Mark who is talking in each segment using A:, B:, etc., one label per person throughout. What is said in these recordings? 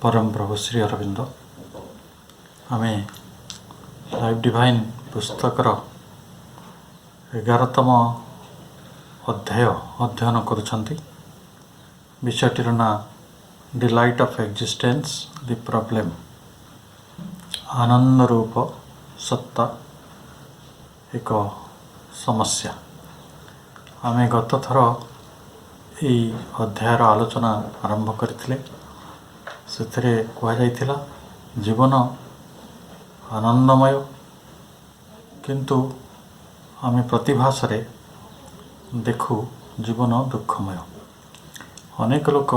A: परम प्रभु श्री अरविंद आम live divine पुस्तकर 11तम अध्याय अध्ययन करुछंती। विषयटीर ना delight of existence the problem आनंद रूप सत्ता एक समस्या। आम गत थर यही अध्यायर आलोचना आरंभ करथिले। से कहुला जीवन आनंदमय किंतु आम प्रतिभास देखु जीवन दुखमय। अनेक लोक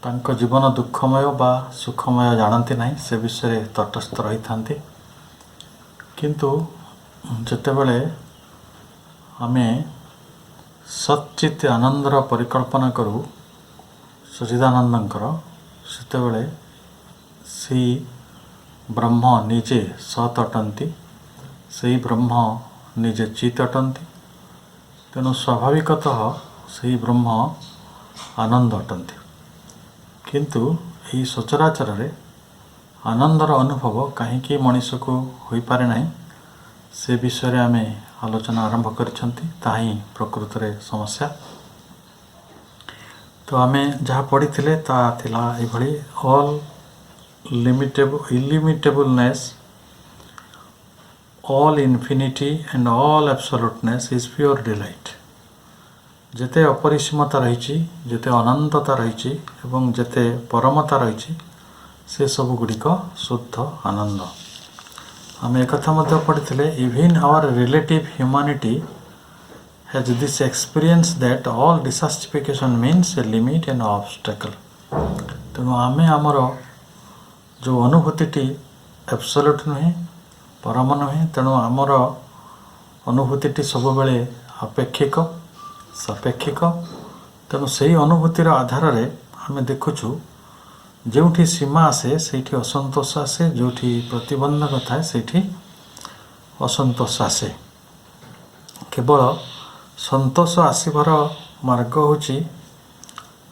A: तांको जीवन दुखमय बा सुखमय जानती नहीं, से विषय तटस्थ रही था। किंतु जितेबले आमे सच्चित आनंदर परिकल्पना करूँ सच्चिदानंदर सेतेबले सी ब्रह्म निजे सत अटंती, से ब्रह्म निजे चित अटंती। तेणु स्वाभाविकतः से ब्रह्म आनंद अटंती। किंतु यही सचराचर रे आनंदर अनुभव कहीं मनीष को हो पारे नहीं, से विषय आम आलोचना आरंभ करिसेंती। ताही प्रकृत रे समस्या। तो आमे जहाँ पढ़ी थिले ता थिला एभली all illimitableness, all infinity and all absoluteness is pure delight. जेते अपरिसीमता रही, जेते अनंतता रही एवं जेते परमता रही, से सब गुड़िक शुद्ध आनंद। आम एक कथा मध्य पढ़ी थिले even our relative humanity has this experience that all dissatisfaction means a limit and obstacle। तेणु आम आमर जो अनुभूति एब्सोल्यूट नुहे, परम नुहे। तेणु आमर अनुभूति सब बेले अपेक्षिक सापेक्षिक। तेणु से अनुभूतिर आधार रे आम देखुचु जोठी सीमा आसे सेठी असंतोष आसे, जोठी प्रतिबंधक थाए सेठी असंतोष आसे। केवल संतोष आसबार मार्ग होची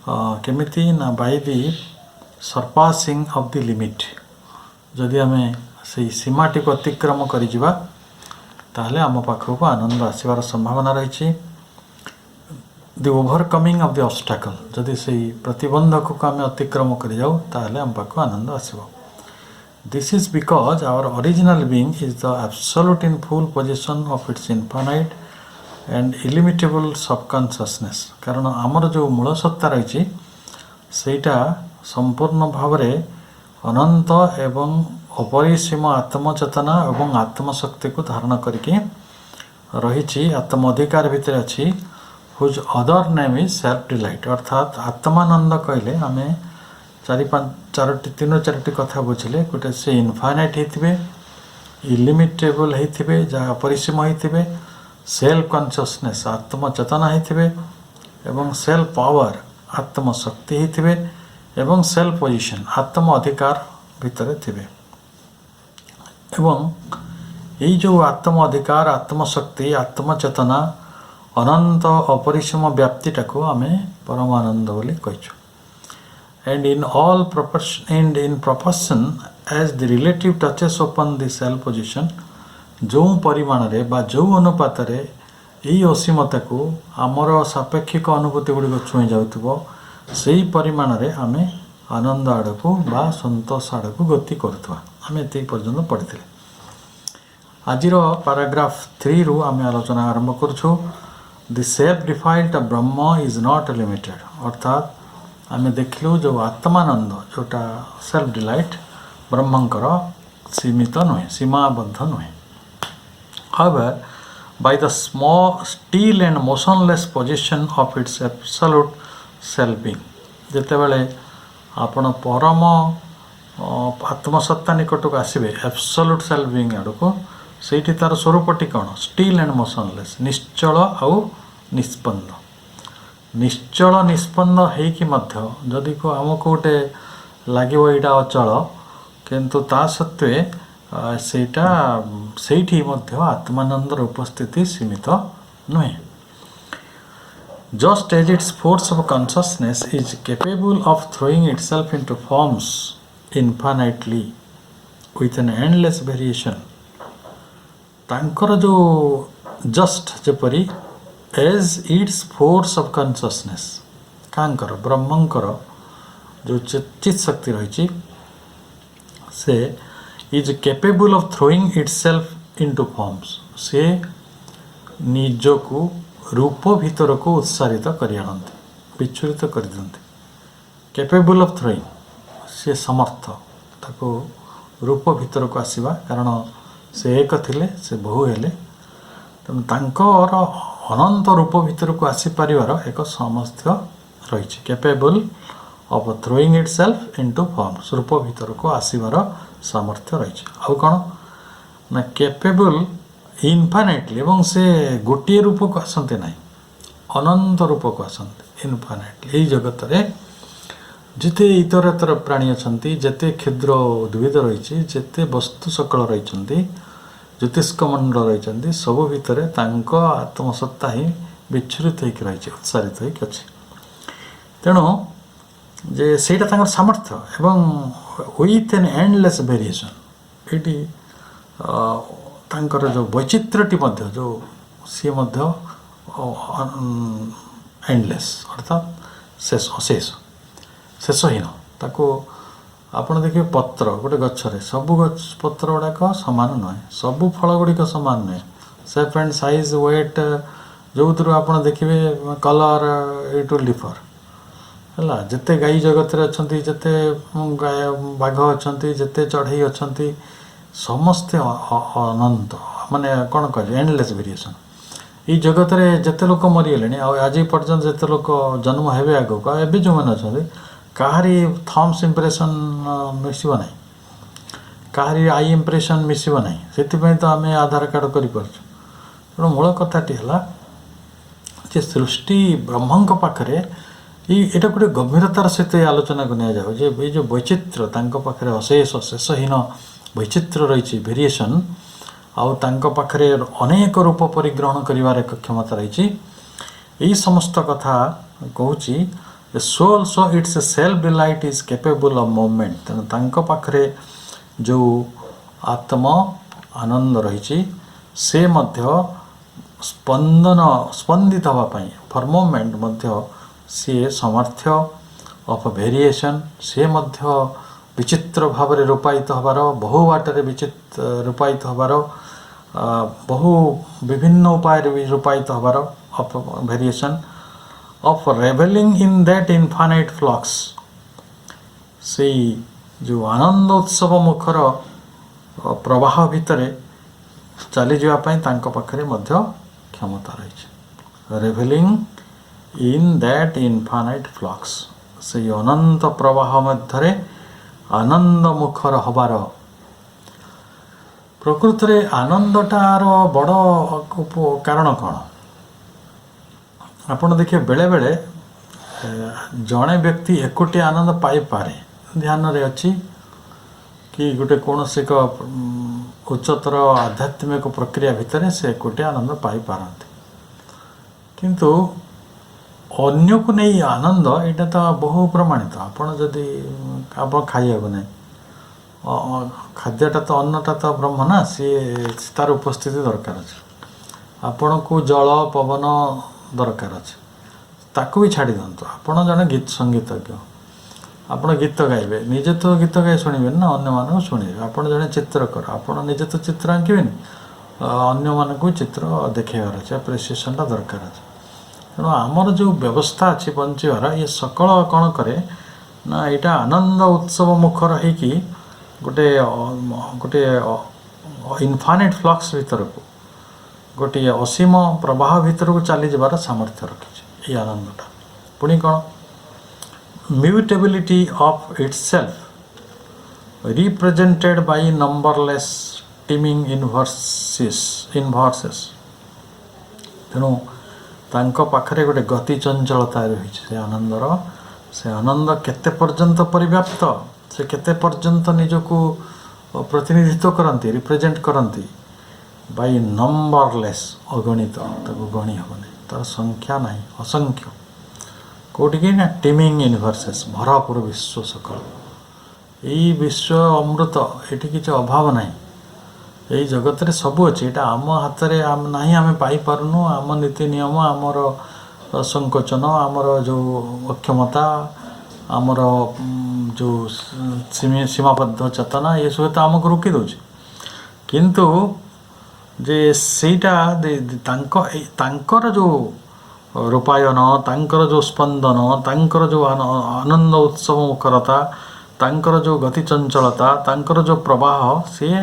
A: केमिति ना by the surpassing of the limit. जदि आम से सीमाटी को अतिक्रम कर ताहले आम पाखक आनंद आसबार संभावना रही। The overcoming of the obstacle, जदि से प्रतिबंधक को आम अतिक्रम कर जाऊ ताहले आम पाखक आनंद आसब। This is because our original being is the absolute in full position of its infinite and illimitable subconsciousness. कारण आमर जो मूल सत्ता रही सेटा संपूर्ण भाव अनंत एवं अपरिसीम आत्मचेतना एवं आत्मशक्ति को धारण करके रही। आत्म अधिकार भितर अच्छी whose other name is self delight. अर्थात आत्मानंद कहले आम तीन चारोटी कथा बुझिले। गोटे से इनफाइनाइट होते, इलिमिटेबल होते, जहाँ अपरिसीम होते, सेल्फ कॉन्शियसनेस आत्मचेतना होते, एवं सेल्फ पावर आत्मशक्ति होते, एवं सेल्फ पोजिशन आत्म अधिकार भितर थे। एवं यही जो आत्म अधिकार आत्मशक्ति आत्मचेतना अनंत अपरिसीम व्याप्तिटा को आम परमानंद बोली कहीचु। And in proportion as the relative touches open the self position, जो परिमाण रे बा जो अनुपात रे यही असीमता को आमर सापेक्षिक अनुभूति गुड़िक छुई जाउथबो, सेही परिमाण रे आमे आनंद आड़को बा संतोष आड़को गति करुवा। आम ये पर्यंत पढ़ी। आज पैराग्राफ 3 रु आम आलोचना आरंभ करुछु। The self defined Brahma is not limited. अर्थात आम देखलु जो आत्मानंद जोटा सेल्फ डिलाइट ब्रह्मंकर सीमित नुहे, सीमाबद्ध नुहे। However, by the still and motionless position of its absolute self-being, जेतेबेले आपण परम आत्मसत्ता निकट को आसबे एब्सोल्यूट सेल्फ बीइंग आड़को, सेठी तार स्वरूपटी कौन? स्टिल एंड मोशनलेस, निश्चल आउ निस्पंद। निश्चल निस्पंद होइकी मध्य जदि को आमको गोटे लागिबो एटा अचल, किंतु ता सत्वे सेटा सेठी मध्य आत्मानंदर उपस्थिति सीमित नुहे। just as its force of consciousness is capable of throwing itself into forms infinitely with an endless variation, ତାଙ୍କର ଯେଉଁ ଜଷ୍ଟ ଯେପରି as its force of consciousness, କାଙ୍କର ବ୍ରହ୍ମଙ୍କର ଯେଉଁ ଚିତ୍ ଶକ୍ତି ରହିଛି ସେ is capable of throwing itself into forms, ସେ ନିଜକୁ ରୂପ ଭିତରକୁ ଉତ୍ସାରିତ କରି ଆଣନ୍ତି, ବିଚ୍ଛୁରିତ କରିଦିଅନ୍ତି। କେପେବୁଲ୍ ଅଫ୍ ଥ୍ରୋଇଂ, ସେ ସମର୍ଥ ତାକୁ ରୂପ ଭିତରକୁ ଆସିବା, କାରଣ ସେ ଏକ ଥିଲେ, ସେ ବହୁ ହେଲେ, ତେଣୁ ତାଙ୍କର ଅନନ୍ତ ରୂପ ଭିତରକୁ ଆସିପାରିବାର ଏକ ସାମର୍ଥ୍ୟ ରହିଛି। Capable of throwing itself into forms, ରୂପ ଭିତରକୁ ଆସିବାର ସାମର୍ଥ୍ୟ ରହିଛି। ଆଉ କ'ଣ ନା କେପେବୁଲ୍ ଇନଫାଇନାଇଟଲି, ଏବଂ ସେ ଗୋଟିଏ ରୂପକୁ ଆସନ୍ତି ନାହିଁ, ଅନନ୍ତ ରୂପକୁ ଆସନ୍ତି ଇନଫାଇନାଇଟଲି। ଏହି ଜଗତରେ ଯେତେ ଇତରତର ପ୍ରାଣୀ ଅଛନ୍ତି, ଯେତେ କ୍ଷୁଦ୍ର ଉଦ୍ଭିଦ ରହିଛି, ଯେତେ ବସ୍ତୁ ସକଳ ରହିଛନ୍ତି, ଜ୍ୟୋତିଷ୍କ ମଣ୍ଡଳ ରହିଛନ୍ତି, ସବୁ ଭିତରେ ତାଙ୍କ ଆତ୍ମସତ୍ତା ହିଁ ବିଚ୍ଛୁରିତ ହୋଇକି ରହିଛି, ଉତ୍ସାରିତ ହୋଇକି ଅଛି। ତେଣୁ ଯେ ସେଇଟା ତାଙ୍କର ସାମର୍ଥ୍ୟ, ଏବଂ ୱିଥ୍ ଏନ୍ ଏଣ୍ଡଲେସ୍ ଭେରିଏସନ୍, ଏଇଠି ତାଙ୍କର ଯେଉଁ ବୈଚିତ୍ର୍ୟଟି ମଧ୍ୟ ଯେଉଁ ସିଏ ମଧ୍ୟ ଏଣ୍ଡଲେସ୍, ଅର୍ଥାତ୍ ଅଶେଷ, ଶେଷହୀନ। ତାକୁ ଆପଣ ଦେଖିବେ ପତ୍ର ଗୋଟେ ଗଛରେ, ସବୁ ଗଛ ପତ୍ର ଗୁଡ଼ାକ ସମାନ ନୁହେଁ, ସବୁ ଫଳ ଗୁଡ଼ିକ ସମାନ ନୁହେଁ, ସେପ୍ ଆଣ୍ଡ ସାଇଜ୍, ୱେଟ୍, ଯେଉଁଥିରୁ ଆପଣ ଦେଖିବେ କଲର୍, ଇଟ୍ ୱିଲ୍ ଡିଫର୍ ହେଲା। ଯେତେ ଗାଈ ଜଗତରେ ଅଛନ୍ତି, ଯେତେ ବାଘ ଅଛନ୍ତି, ଯେତେ ଚଢ଼େଇ ଅଛନ୍ତି, ସମସ୍ତେ ଅନନ୍ତ, ମାନେ କ'ଣ କହିଲେ ଏଣ୍ଡଲେସ୍ ଭେରିଏସନ୍। ଏଇ ଜଗତରେ ଯେତେ ଲୋକ ମରିଗଲେଣି, ଆଉ ଆଜି ପର୍ଯ୍ୟନ୍ତ ଯେତେ ଲୋକ ଜନ୍ମ ହେବେ ଆଗକୁ, ଆଉ ଏବେ ଯେଉଁମାନେ ଅଛନ୍ତି, କାହାରି ଥମ୍ସ ଇମ୍ପ୍ରେସନ୍ ମିଶିବ ନାହିଁ, କାହାରି ଆଇ ଇମ୍ପ୍ରେସନ୍ ମିଶିବ ନାହିଁ। ସେଥିପାଇଁ ତ ଆମେ ଆଧାର କାର୍ଡ଼ କରିପାରୁଛୁ। ତେଣୁ ମୂଳ କଥାଟି ହେଲା ଯେ ସୃଷ୍ଟି ବ୍ରହ୍ମଙ୍କ ପାଖରେ ଏଇଟା ଗୋଟେ ଗଭୀରତାର ସହିତ ଏ ଆଲୋଚନାକୁ ନିଆଯାଉ ଯେ ଏଇ ଯେଉଁ ବୈଚିତ୍ର୍ୟ ତାଙ୍କ ପାଖରେ ଅଶେଷ ଶେଷହୀନ ବୈଚିତ୍ର୍ୟ ରହିଛି, ଭେରିଏସନ୍, ଆଉ ତାଙ୍କ ପାଖରେ ଅନେକ ରୂପ ପରିଗ୍ରହଣ କରିବାର ଏକ କ୍ଷମତା ରହିଛି। ଏହି ସମସ୍ତ କଥା କହୁଛି soul so its self delight is capable of movement। ତେଣୁ ତାଙ୍କ ପାଖରେ ଯେଉଁ ଆତ୍ମ ଆନନ୍ଦ ରହିଛି ସେ ମଧ୍ୟ ସ୍ପନ୍ଦିତ ହେବା ପାଇଁ, ଫର୍ ମୁଭମେଣ୍ଟ ମଧ୍ୟ ସିଏ ସାମର୍ଥ୍ୟ ଅଫ୍ ଭେରିଏସନ୍, ସିଏ ମଧ୍ୟ ବିଚିତ୍ର ଭାବରେ ରୂପାୟିତ ହେବାର, ବହୁ ବାଟରେ ରୂପାୟିତ ହେବାର, ବହୁ ବିଭିନ୍ନ ଉପାୟରେ ବି ରୂପାୟିତ ହେବାର, of variation of reveling in that infinite flux, ସେଇ ଯେଉଁ ଆନନ୍ଦ ଉତ୍ସବ ମୁଖର ପ୍ରବାହ ଭିତରେ ଚାଲିଯିବା ପାଇଁ ତାଙ୍କ ପାଖରେ ମଧ୍ୟ କ୍ଷମତା ରହିଛି। reveling in that infinite flux, ସେଇ ଅନନ୍ତ ପ୍ରବାହ ମଧ୍ୟରେ ଆନନ୍ଦ ମୁଖର ହେବାର। ପ୍ରକୃତରେ ଆନନ୍ଦଟାର ବଡ଼ କାରଣ କ'ଣ? ଆପଣ ଦେଖିବେ ବେଳେବେଳେ ଜଣେ ବ୍ୟକ୍ତି ଏକୁଟିଆ ଆନନ୍ଦ ପାଇପାରେ, ଧ୍ୟାନରେ ଅଛି କି ଗୋଟେ କୌଣସି ଏକ ଉଚ୍ଚତର ଆଧ୍ୟାତ୍ମିକ ପ୍ରକ୍ରିୟା ଭିତରେ ସେ ଏକୁଟିଆ ଆନନ୍ଦ ପାଇପାରନ୍ତି, କିନ୍ତୁ ଅନ୍ୟକୁ ନେଇ ଆନନ୍ଦ ଏଇଟା ତ ବହୁ ପ୍ରମାଣିତ। ଆପଣ ଯଦି ଆପଣ ଖାଇବାକୁ ନାହିଁ, ଖାଦ୍ୟଟା ତ ଅନ୍ନଟା ତ ବ୍ରହ୍ମ ନା, ସିଏ ତାର ଉପସ୍ଥିତି ଦରକାର ଅଛି। ଆପଣଙ୍କୁ ଜଳ ପବନ ଦରକାର ଅଛି, ତାକୁ ବି ଛାଡ଼ି ଦିଅନ୍ତୁ। ଆପଣ ଜଣେ ସଙ୍ଗୀତଜ୍ଞ, ଆପଣ ଗୀତ ଗାଇବେ, ନିଜେ ତ ଗୀତ ଗାଇ ଶୁଣିବେନି ନା, ଅନ୍ୟମାନଙ୍କୁ ଶୁଣିବେ। ଆପଣ ଜଣେ ଚିତ୍ରକର, ଆପଣ ନିଜେ ତ ଚିତ୍ର ଆଙ୍କିବେନି, ଅନ୍ୟମାନଙ୍କୁ ଚିତ୍ର ଦେଖେଇବାର ଅଛି, ଆପ୍ରିସିଏସନ୍ଟା ଦରକାର ଅଛି। ତେଣୁ ଆମର ଯେଉଁ ବ୍ୟବସ୍ଥା ଅଛି ବଞ୍ଚିବାର, ଇଏ ସକଳ କ'ଣ କରେ ନା ଏଇଟା ଆନନ୍ଦ ଉତ୍ସବ ମୁଖର ହେଇକି ଗୋଟେ ଇନଫାଇନାଇଟ୍ ଫ୍ଲକ୍ସ ଭିତରକୁ, ଗୋଟିଏ ଅସୀମ ପ୍ରବାହ ଭିତରକୁ ଚାଲିଯିବାର ସାମର୍ଥ୍ୟ ରଖିଛି ଏହି ଆନନ୍ଦଟା। ପୁଣି କ'ଣ? Mutability of its self represented by numberless timing inverses. ତେଣୁ ତାଙ୍କ ପାଖରେ ଗୋଟେ ଗତି ଚଞ୍ଚଳତା ରହିଛି ସେ ଆନନ୍ଦର। ସେ ଆନନ୍ଦ କେତେ ପର୍ଯ୍ୟନ୍ତ ପରିବ୍ୟାପ୍ତ, ସେ କେତେ ପର୍ଯ୍ୟନ୍ତ ନିଜକୁ ପ୍ରତିନିଧିତ୍ୱ କରନ୍ତି, ରିପ୍ରେଜେଣ୍ଟ କରନ୍ତି, ବାଇ ନମ୍ବରଲେସ୍, ଅଗଣିତ, ତାକୁ ଗଣି ହେବନି। ତ तार संख्या नहीं असंख्य कौटिकी ना टीमिंग यूनिवर्सेस भरपूर विश्व सकल यही विश्व अमृत ये किसी अभाव ना यही जगत सबू अच्छे यहाँ आम हाथ में ना आम पाइपारूँ आम नीति नियम आमर संकोचन आमर जो अक्षमता आमर जो सीमाबद्ध चेतना ये सब तो आमको रोकी दौर किंतु जे सेटा तांकर जो रूपायन तांकर जो स्पंदन तांकर जो आनंद उत्सव मुखरता तांकर जो गति चंचलता तांकर जो प्रवाह सी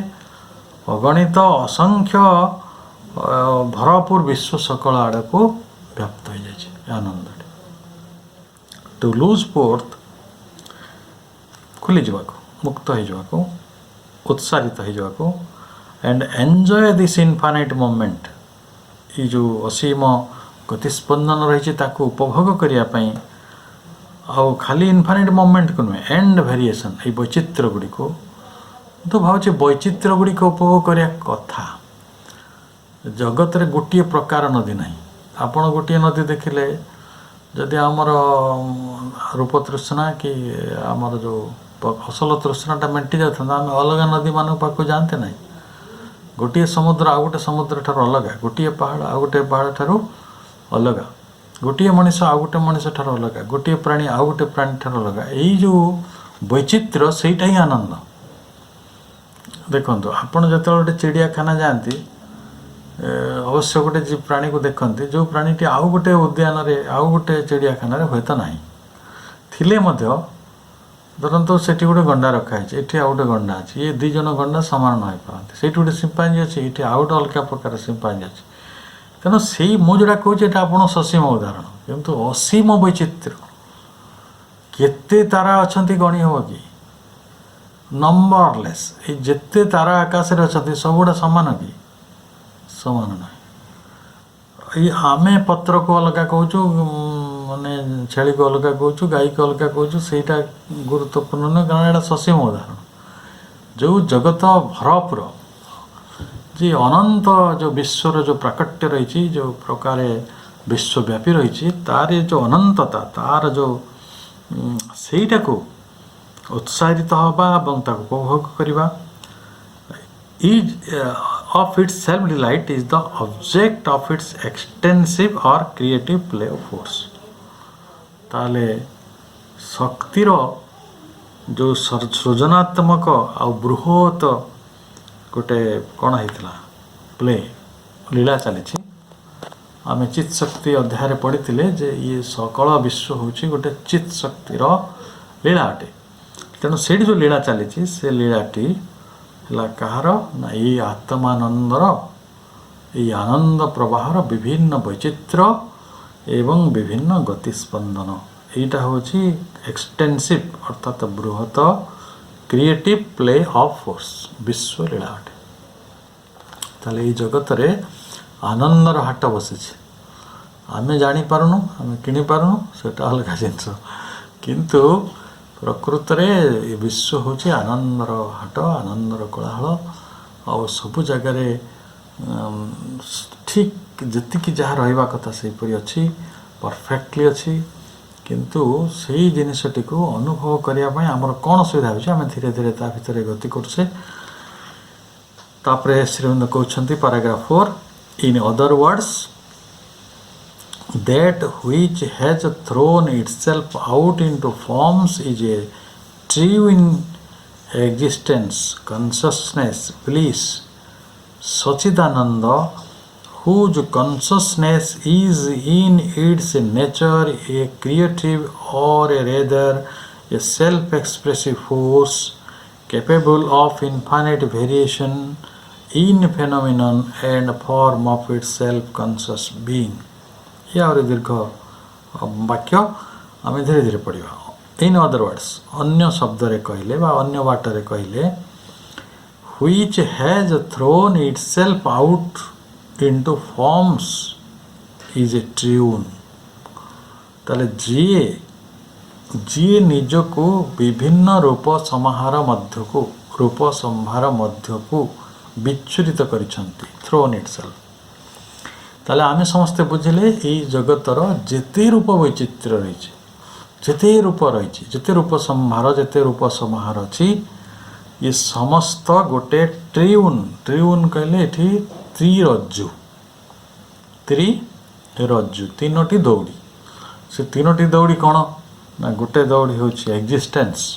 A: अगणित असंख्य भरपूर विश्व सकल आड़ को व्याप्त हो जाए आनंद टू लूज पोर्थ खुली जावाको मुक्त हो जावाको उत्साहित हो जावाको and enjoy this infinite moment ये जो असीम गतिस्पंदन रही उपभोग करने आउ खाली इनफाइनाइट मोमेंट को नुहे एंड वेरिएशन ये वैचित्र गुड़ी को तो भावुँ वैचित्र गुड़िक उपभोग करने कथा जगत रे गोटे प्रकार नदी ना आपण गोटे नदी देखिले जदि आमर रूप तृष्णा कि आमर जो असल तृष्णाटा मेटी जाता आम अलग नदी मान पाक जाते ना गोटे समुद्र आ गोटे समुद्र ठार अलग गोटे पहाड़ आ गोटे पहाड़ ठार अलग गोटे मनीष आ गोटे मनीष ठार अलग गोटे प्राणी आ गोटे प्राणी ठार अलग यही जो वैचित्र सेटा ही आनंद देखो आपड़ जो गोटे चिड़ियाखाना जाती अवश्य गोटे जी प्राणी को देखते जो प्राणीटी आउ गोटे उद्यान आउ गोटे चिड़ियाखाना हुए तो ना थिले धरतु से गोटे गंडा रखाई ये आउ गोटे गंडा अच्छी ये दुई जन गंडा सामान न पारती से गोटे सिंपांजी अच्छी ये आउ गोटे अलग प्रकार सिंपांजी अच्छी तेणु से मुझा कहे आप ससीम उदाहरण किंतु असीम वैचित्र केते तारा अच्छा गणी हम कि नंबरलेस ये जिते तारा आकाश अच्छा सब गुड़ा सामान कि सामान ना ये आमे पत्र को अलग कहूँ माने छेली को अलग कहूँ गाई को अलग कहूँ सेटा गुरुत्वपूर्ण न कारण यहाँ ससीम उदाहरण जो जगत भरपूर जी अनंत जो विश्वर जो प्राकट्य रही जो प्रकार विश्वव्यापी रही तार जो अनंतता तार जो सेटा को उत्साहित हवा उपभोग करवा is of its self delight is the object of its extensive or creative play of force ताले शक्तिर जो सृजनात्मक आ बृहत गोटे कौन होता प्ले लीला चली आम चित शक्ति अध्याय पढ़ी जे ये सकल विश्व हूँ गोटे चित शक्तिर लीला अटे तेणु से जो लीला चली से लीलाटी कहार ना ये आत्मानंदर ये आनंद प्रवाहर विभिन्न वैचित्र एवं विभिन्न गतिस्पंदन यहाँ हूँ एक्सटेंसिव अर्थात बृहत क्रिएटिव प्ले ऑफ फोर्स विश्व लीला अटे ताले ये जगत रे आनंदर हाट बसी आमे जानी पारुनु आमे किनी पारुनु सेटा अलग जिनस किंतु प्रकृत रे विश्व हूँ आनंदर हाट आनंदर कोलाहल आ सबु जगार ठीक जी जहाँ रहा कथा से परी अच्छी परफेक्टली अच्छी किंतु से जिनसटी को अनुभव करने आमर कौन सुविधा हो आम धीरे धीरे ता भितर गति करछे तापरे श्रीमंद कहते paragraph 4 in other words that which has thrown itself out into forms is a true in existence, consciousness, bliss, Sachidananda, whose consciousness is in its nature a creative or a rather a self-expressive force capable of infinite variation in phenomenon and form of its self-conscious being. या और दीर्घ वाक्य आम धीरे धीरे पढ़ा in other words अन्य शब्द रे कहले बा अन्य बाट रे कहले which has thrown itself out into forms is a tune ताले जी निज को विभिन्न रूप समाहार मध्य को रूप संभार मध्य को विच्छुरित करिसंती थ्रोन इटसेल्फ ताले आमे समस्ते बुझिले एई जगतर जेते रूप वैचित्र्य रही जेते रूप रही जेते रूप संहार जेते रूप समाहार अछि ये समस्त गोटे ट्रिउन कहले एठी त्रिरज्जु तीनोटी दौड़ी से तीनोटी दौड़ी कौन ना गोटे दौड़ी होची एक्जिस्टेंस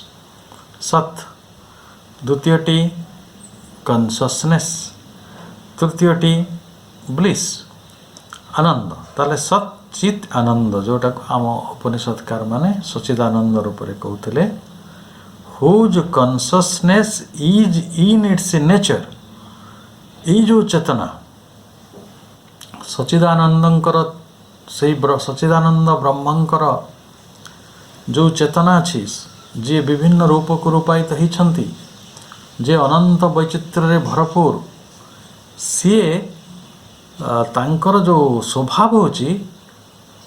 A: सत द्वितीयटी कॉन्शसनेस तृतीयटी ब्लिस आनंद ताले सचित आनंद जोटा आम उपनिषदकार माने सचिदानंद रूप में कहते whose consciousness is in its nature ये जो चेतना सचिदानंदंकर से सचिदानंद ब्रह्मंकर जो चेतना अच्छी जी विभिन्न रूप को रूपायित होती जे अनंत वैचित्र्य भरपूर सी तांकर जो स्वभाव होची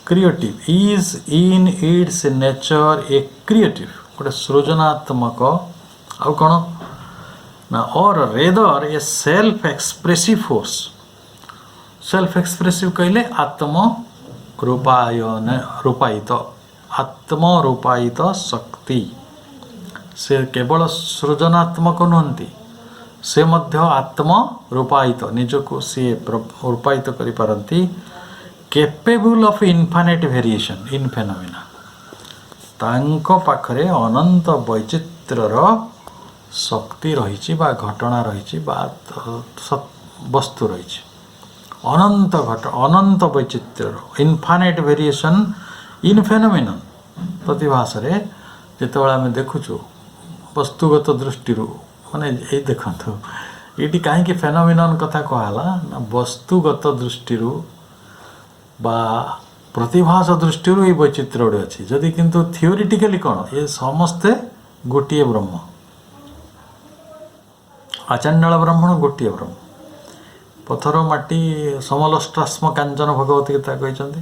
A: creative is in its nature a creative गोटे सृजनात्मक आउ कौन ना और रेदर ए self expressive force self expressive कहले आत्मरूपायित शक्ति से केवल सृजनात्मक नुहंती से मध्य आत्मरूपायित निजको सी रूपायित करि पारंती capable of infinite variation in phenomena तांको पाखरे अनंत वैचित्र्यर शक्ति रही बा घटना रही बा वस्तु रही अनंत वैचित्र्यर इनफाइनाइट वेरिएशन इन फेनोमेनन प्रतिभास जिते आम देखुचु वस्तुगत दृष्टि माने ये देखु ये कहीं फेनोमेनन कथा कहला ना वस्तुगत दृष्टि बा प्रतिभास दृष्टि ये वैचित्र्य गोटे अच्छी जदि किंतु थियोरिटिकली कौन ये समस्ते गोटे ब्रह्म आचांडाल ब्राह्मण गोटे ब्रह्म पथर माटी समलष्ट्रास्म कांचन भगवती गीता कहते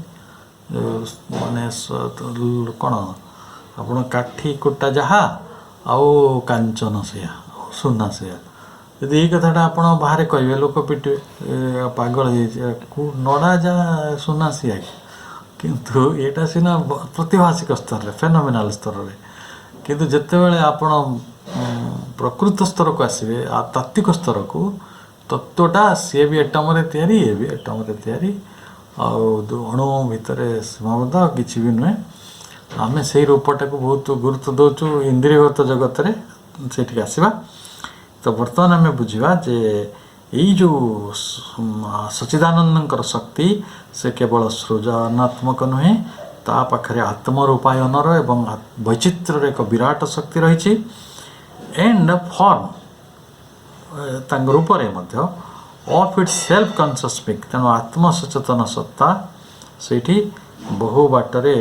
A: माने कौन आपण काठी कोटा जहा आउ कांचन से सुना से यदि ये कथाटा आपण बाहर कहे लोक पिटे पागल नड़ा जा सुना सी किंतु यहाँ सीना प्रतिभाषिक स्तर फेनोमेनाल स्तर में किंतु जितेबाला आपण प्रकृत स्तर को आसवे तात्विक स्तर को तत्वटा सी भी एटम तैयारी ये भी एटम तैयारी अणु भितर सीमाबद्ध किसी भी नुहे आम से रूपटा को बहुत गुरुत्व दौचु इंद्रियगत जगत रे से आसवा तो बर्तमान आम बुझा जे यही जो सच्चिदानंद शक्ति से केवल सृजनात्मक नुहे ता पाखरे आत्मरूपायनर एवं वैचित्र्य एक विराट शक्ति रही एंड फॉर्म तांग रूप मध्य ऑफ इट सेल्फ कॉन्शियस तेणु आत्मसचेतन सत्ता से बहु बाटरे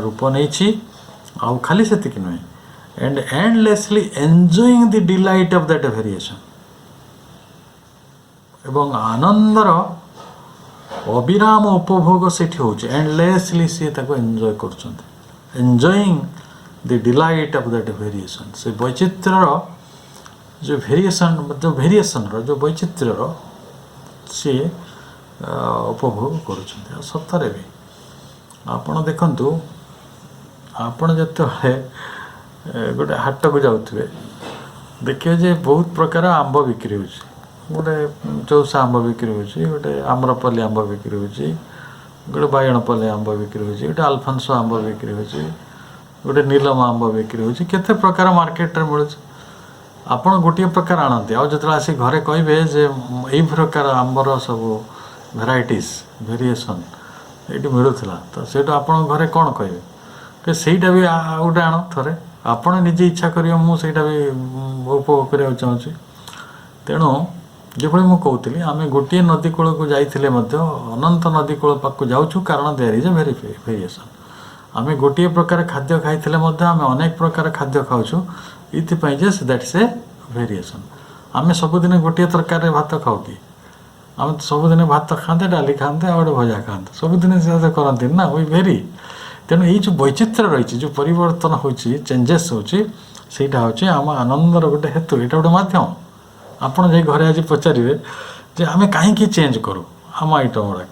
A: रूप नहीं आउ खाली से नुहे and endlessly enjoying the delight of that variation एवं आनंदर अविराम उपभोग से एंडलेसली सी एंजॉय कर enjoying the delight of that variation से वैचित्र्यर जो वेरिएशन जो वैचित्र्यर सी उपभोग कर सतरे भी आपण देखंतु आपण जते गोटे हाट को जाउथबे देखिए जे बहुत प्रकार आंब बिक्री होछि गोटे चौसा आंब बिक्री होछि गोटे आम्रपल्ली आंब बिक्री होछि गोटे बायणपल्ली आंब बिक्री होछि गोटे अल्फांसो आंब बिक्री होछि गोटे नीलम आंब बिक्री होछि केते प्रकार मार्केट रे मिलुछि आपण गोटे प्रकार आनंदी आ जतरा आसी घरे कहबे जे एई प्रकार आंबर सब वेराइटीज वेरिएशन ये मिलूला तो सेटा आपण घरे कौन कहे कि सहीटा भी गोटे आण थे आपण निजे इच्छा कर मुझे भी उपभोग करने चाहूँगी तेणु जो मुझे कहती आम गोटे नदी कूल को जाइए अनंत नदी कूल पाक जाऊँ कारण देयर इज ए वेरिएशन आम गोटे प्रकार खाद्य खाई आम अनेक प्रकार खाद्य खाऊँ ये दैट इज ए वेरिएशन आम सबुदिन गोटे तरकारी भात खाऊ कि आम तो सबुदिन भात खाते डाली खाते आ गए भजा खाते सबुदिन से करती ना वी भेरी तेणु ये जो वैचित्र्य रही जो परिवर्तन हो चेंजेस होटा हूँ आम आनंदर गोटे हेतु यहाँ गोटे मध्यम आपड़ जा घरे आज पचारे जे आम कहीं चेंज करूँ आम आइटम गुड़ाक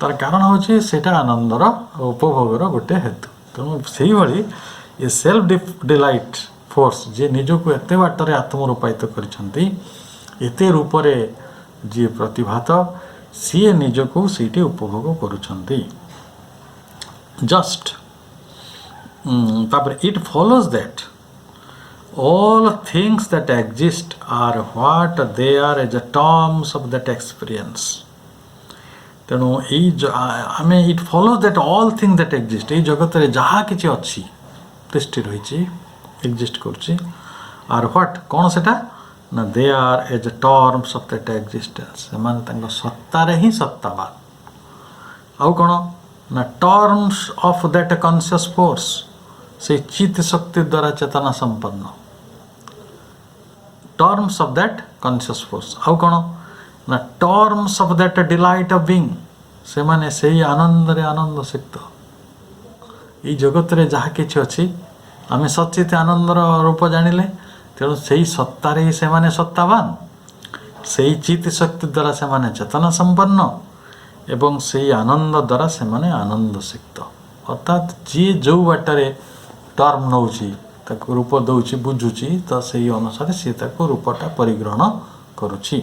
A: तार कारण हूँ सेटा आनंदर उपभोगर गोटे हेतु तेणु से भाई ये सेल्फ डिलाइट फोर्स जी निजक एत बाटर आत्म रूपायित करते रूपरे जी प्रतिभात सी निजक सीटी उपभोग करुँच जस्ट तापर it follows that all things that exist are what they are as a terms of that experience तेणु आम it follows that all thing that exist ये जगत रे जहाँ किसी अच्छी दृष्टि रही एक्जिस्ट करुच्ची आर व्हाट कौन सेटा ना they are as terms of that existence से सत्तार ही सत्तावान आउ कौन ना terms of that conscious force से चित्त शक्ति द्वारा चेतना संपन्न terms of that conscious force आउ कौन ना terms of that delight of being से माने से आनंद रे आनंद सिक्त ये जगत रे जहाँ किछि अछि आमे सचित आनंदर रूप जानिले तेणु से सत्तार ही से माने सत्तावान से चित्त शक्ति द्वारा से माने चेतना संपन्न एवं से आनंद द्वारा से माने आनंद सिक्त अर्थात जी जो बाटरे टर्म नौची ताको रूप दौची बुझुची तो से अनुसार सी ताको रूपटा परिग्रहण करुची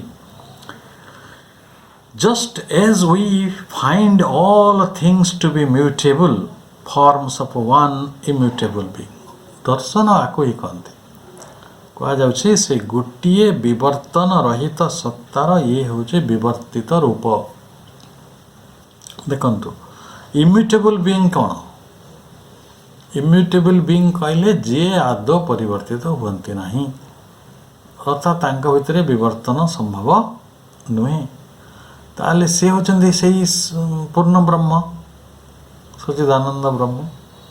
A: just as we find all things to be mutable forms of one immutable being दर्शन आको ही कहते कह जाउछि से गोटे विवर्तन रहित सत्तार ये होचे विवर्तित रूप देखंतु इम्यूटेबल बीइंग कौन इम्यूटेबल बीइंग कहले जे आदौ परिवर्तित हुअन्ति नाही अर्थात तांक भितरे विवर्तन संभव नुहे ताले से होचंदी सेही पूर्ण ब्रह्म सच्चिदानंद ब्रह्म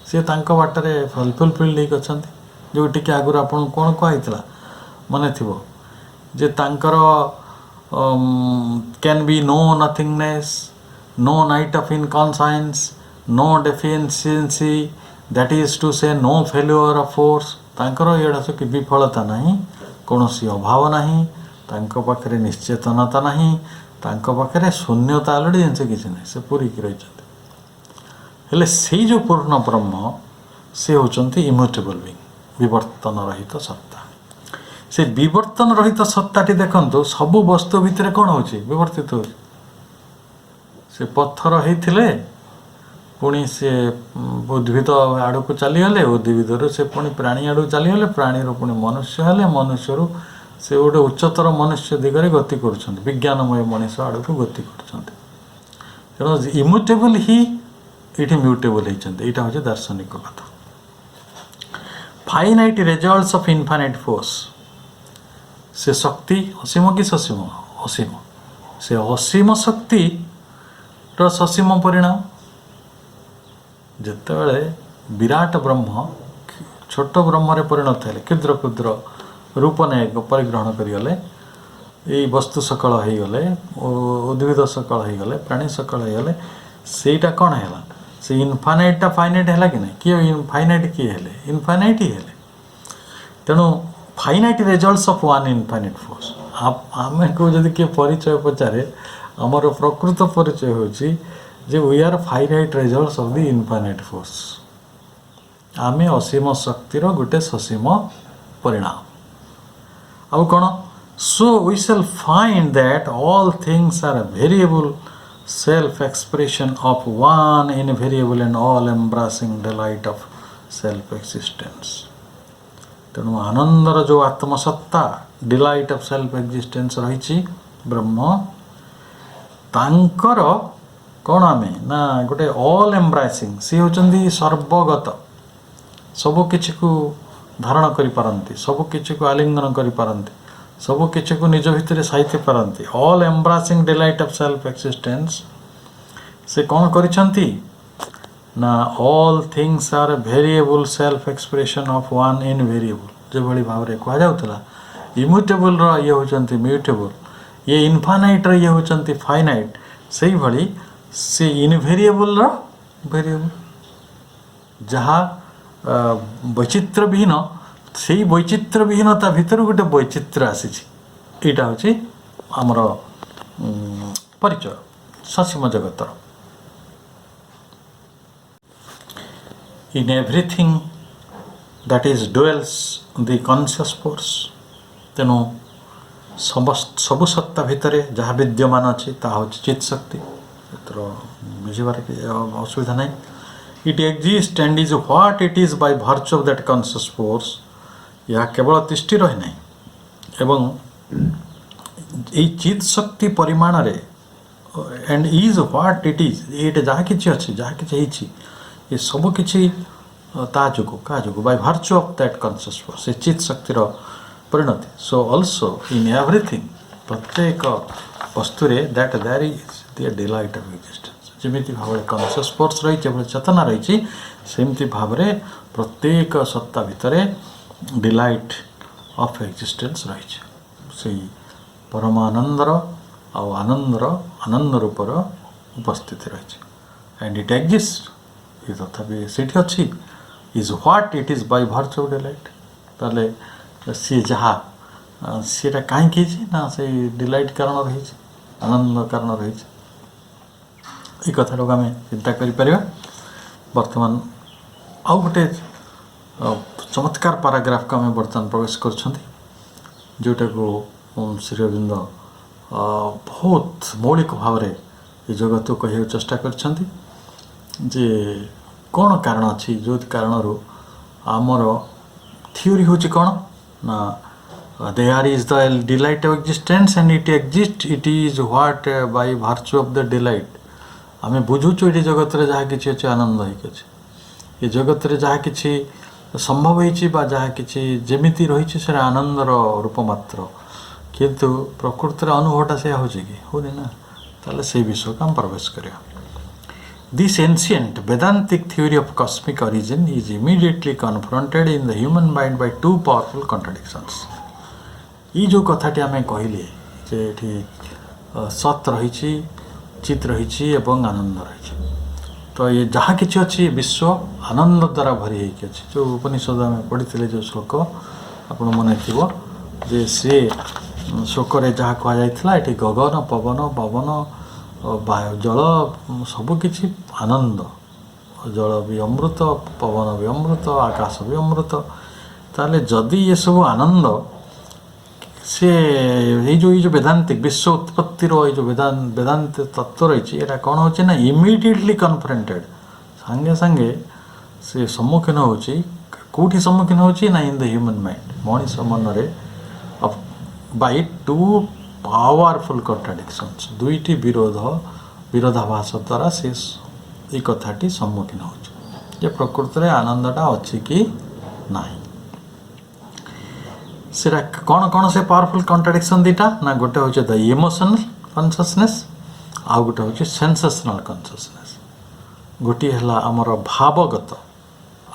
A: से तांक बाटरे फुलफिल्ड होइक अछंती जो टिके आगुर आपन कोन कहैतला मने थिबो जे तांकर can be no nothingness no night of inconscience no deficiency that is to say no failure of force तांकर एडा से कि विफलता नहीं कौनसी अभाव नहीं तांको पाखरे निश्चेतनता नहीं तांको पाखरे शून्यता अलरेडी जिनसे किसी नहीं से पूरी की रही हेले से जो पूर्ण ब्रह्म से होचंती इम्यूटेबल बीइंग विवर्तन रहित सत्ता से विवर्तन रहित सत्ताटी देखंतु सबु वस्तु भितर कौन होची विवर्तित होची से पत्थर होइथिले पुणी से उद्भिद आड़ को चलीगले उद्भिद से पुणी प्राणी आड़ चलीगले प्राणी पुणी मनुष्य हेले मनुष्य से गोटे उच्चतर मनुष्य दिगरे गति कर विज्ञानमय मनीष आड़ को गति कर इम्यूटेबल ही ये म्यूटेबल होती यहाँ हूँ दार्शनिक कथा finite results of infinite force से शक्ति असीम कि ससीम असीम से असीम शक्ति ससीम परिणाम जितेबाला विराट ब्रह्म छोट ब्रह्म परिणत है क्षुद्र क्षुद्र रूप ने परिग्रहण करगले ये वस्तु सकल हो गले उद्भिद सकल हो गले प्राणी सकल हो गले सेटा कौन है से इनफाइनाइटा फाइनाइट है कि नहीं किए फाइनाइट किए हेले इनफाइनाइट ही हेले तेणु finite results of one infinite force आम को जब किए परिचय पचारे आमर प्रकृत परिचय होची जे we are finite results of the infinite force आमे असीम शक्तिर गोटे ससीम परिणाम आउ कौन so we shall find that all things are variable self expression of one invariable and all embracing delight of self existence तेणु आनंदर जो आत्मसत्ता डिलाइट ऑफ सेल्फ एक्जिस्टेंस रही ब्रह्म तांकर कौन आम ना गोटे ऑल एम्ब्रासिंग सी होचंदी सर्वगत सबु किछि को धारण करि पारंती सबु किछि को आलिंगन करि पारंती सबु किछि को निज भितर साहित्य पारंती all embracing delight of self existence से कौन करिसंती ना all things are variable self expression of one invariable जो भली भाव रे कहा जाउतला इम्यूटेबल रो ये होचंती म्यूटेबल ये इनफाइनाइट रो ये होचंती फाइनाइट सेही भली से इनवेरिएबल रो वेरिएबल जहाँ वैचित्र विहीन से वैचित्र विहीनता भितर गोटे वैचित्र आसी यहाँ हूँ आमर परिचय ससीम जगतर in everything that is dwells the conscious force तेणु सबु सत्ता भितर जहाँ विद्यमान अच्छी ता हूँ चित शक्ति बुझे असुविधा ना it exist and is what it is by virtue of that conscious force यह केवल तिष्ठि रही ना एवं ये चित शक्ति परिमाण रे and is what it is ये जहाँ कि अच्छी जहाँ कि ये सब किसी ता जोगु क्या जोगु by virtue of that conscious force ये चित शक्तिर परिणति सो ऑल्सो इन एवरीथिंग प्रत्येक वस्तुरे that there is the delight of existence जमी भाव कॉन्शियस फोर्स रही चेतना रही सेमती भाव प्रत्येक सत्ता भितर डिलाइट ऑफ एक्जिस्टेंस रही से परमानंदर आनंदर आनंद रूपर उपस्थिति रही एंड इट एग्जिस्ट ये तथापि सीठी अच्छी is what it is by virtue of delight ताले सी जहाँ सीटा कहीं ना से डिलाइट कारण रही आनंद कारण रही ये कथा आम चिंता कर बर्तमान आउ गोटे चमत्कार पाराग्राफ को आम बर्तमान प्रवेश कर जोटा को श्री अरविंद बहुत मौलिक भाव में ये जगत को कह चेष्टा कर जे कौन कारण अच्छी जो कारण आमर थ्योरी हूँ कौन ना there is the delight of existence and it exist it is what by virtue of the delight आम बुझुचु ये जगत रे जहाँ किसी अच्छे आनंद होके ये जगत रे जहाँ किसी संभव हो जहाँ किसी जमीती रही से आनंदर रूप मात्र किंतु प्रकृति अनुभवटा से होनी ना ताले से विषय को हम प्रवेश करिया This ancient Vedantic theory of cosmic origin is immediately confronted in the human mind by two powerful contradictions. ये जो कथाटी आम कहले जे सत रही चित रही एवं आनंद रही तो ये जहाँ कि अच्छी विश्व आनंद द्वारा भरी होगी अच्छी जो उपनिषद आम पढ़ी जो श्लोक आप मन थो जे सी श्लोक जहाँ कहुला ये गगन पवन पवन वायु जल सबकि आनंद जल भी अमृत पवन भी अमृत आकाश भी अमृत ताले जदि ये सब आनंद से ये जो वेदांतिक विश्व उत्पत्तिर ये जो वेदांत तत्व रही है कौन हो ना इमिडिएटली कन्फ्रंटेड सांगे सांगे से सम्मुखीन होठी सम्मुखीन हो ना in the human mind Manish मन बाय टू पावरफुल कॉन्ट्राडिक्शंस दुईटी विरोधाभास द्वारा से ये कथाटी सम्मुखीन हो प्रकृति में आनंदटा अच्छी कि ना से कौन कौन से पावरफुल कॉन्ट्राडिक्शन दीटा ना गोटे हूँ द इमोशनल कॉन्शियसनेस आउ गोटे हूँ सेंसेशनल कॉन्शियसनेस गोटे है आमर भावगत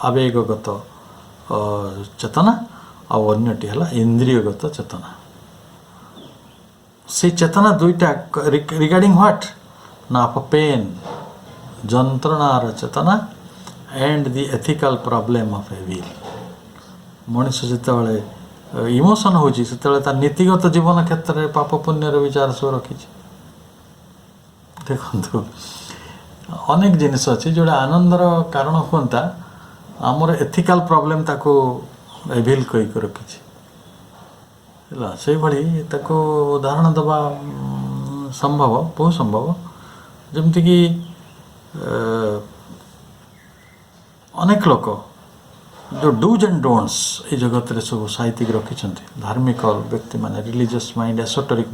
A: आवेगगत चेतना आउ अन्यटी है इंद्रियगत चेतना से चेतना दुईटा रिगार्डिंग व्हाट ना ऑफ पेन जंत्रणार चेतना and the ethical problem of evil मनीष जिते इमोशन होची नीतिगत जीवन क्षेत्र में पाप पुण्यर विचार सब रखी देखो अनेक जिनिस अच्छी जोड़ा आनंदर कारण हुआ आमर एथिकल प्रॉब्लम ताको एविल कही रखी से भाई ताको उदाहरण दबा संभव बहुत संभव जमती कि अनेक लोक जो डूज एंड डोंट्स ये जगत रे सब साहित्यिक रखी धार्मिक व्यक्ति माने रिलीजियस माइंड एसोटरिक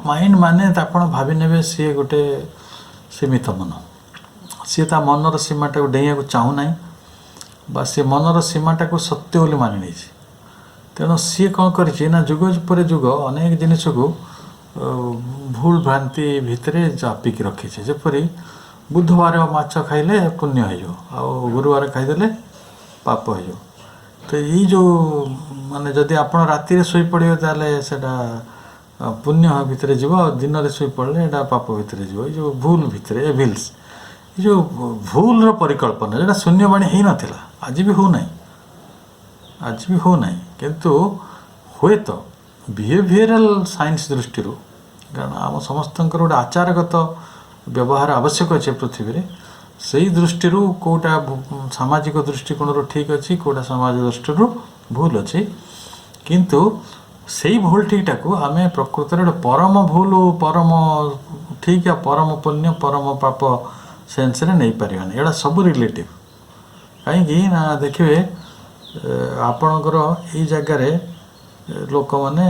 A: माइंड माने आप भावी ने सी गोटे सीमित मन सी ता मनर सीमाटा को डेइया को चाहूना बा सी मनर सीमाटा को सत्य बोली मानि नहीं तेणु सी कौन करना जुग पर जुग अनेक जिनिस को भूल भ्रांति भितर चापिक रखी जपरी बुधवार माछ खाइले पुण्य हो गुरुवार खाईदे पाप हो तो ये जो माने जदि आप राति शोई पड़े सेटा पुण्य भितर जीव दिन में शोई पड़े पाप भितर जीव ये जो भूल भितर एविल्स ये जो भूल परिकल्पना जोटा शून्यवाणी हो नाला आज भी हो ना आज भी हो ना किंतु हुए तो बिहेवियरल साइंस दृष्टि କାରଣ ଆମ ସମସ୍ତଙ୍କର ଗୋଟେ ଆଚାରଗତ ବ୍ୟବହାର ଆବଶ୍ୟକ ଅଛି ପୃଥିବୀରେ। ସେଇ ଦୃଷ୍ଟିରୁ କେଉଁଟା ସାମାଜିକ ଦୃଷ୍ଟିକୋଣରୁ ଠିକ୍ ଅଛି, କେଉଁଟା ସମାଜ ଦୃଷ୍ଟିରୁ ଭୁଲ ଅଛି, କିନ୍ତୁ ସେଇ ଭୁଲ ଠିକଟାକୁ ଆମେ ପ୍ରକୃତରେ ଗୋଟେ ପରମ ଭୁଲ, ପରମ ଠିକ୍, ପରମ ପୁଣ୍ୟ, ପରମ ପାପ ସେନ୍ସରେ ନେଇପାରିବାନି। ଏଗୁଡ଼ା ସବୁ ରିଲେଟିଭ୍। କାହିଁକି ନା ଦେଖିବେ ଆପଣଙ୍କର ଏଇ ଜାଗାରେ ଲୋକମାନେ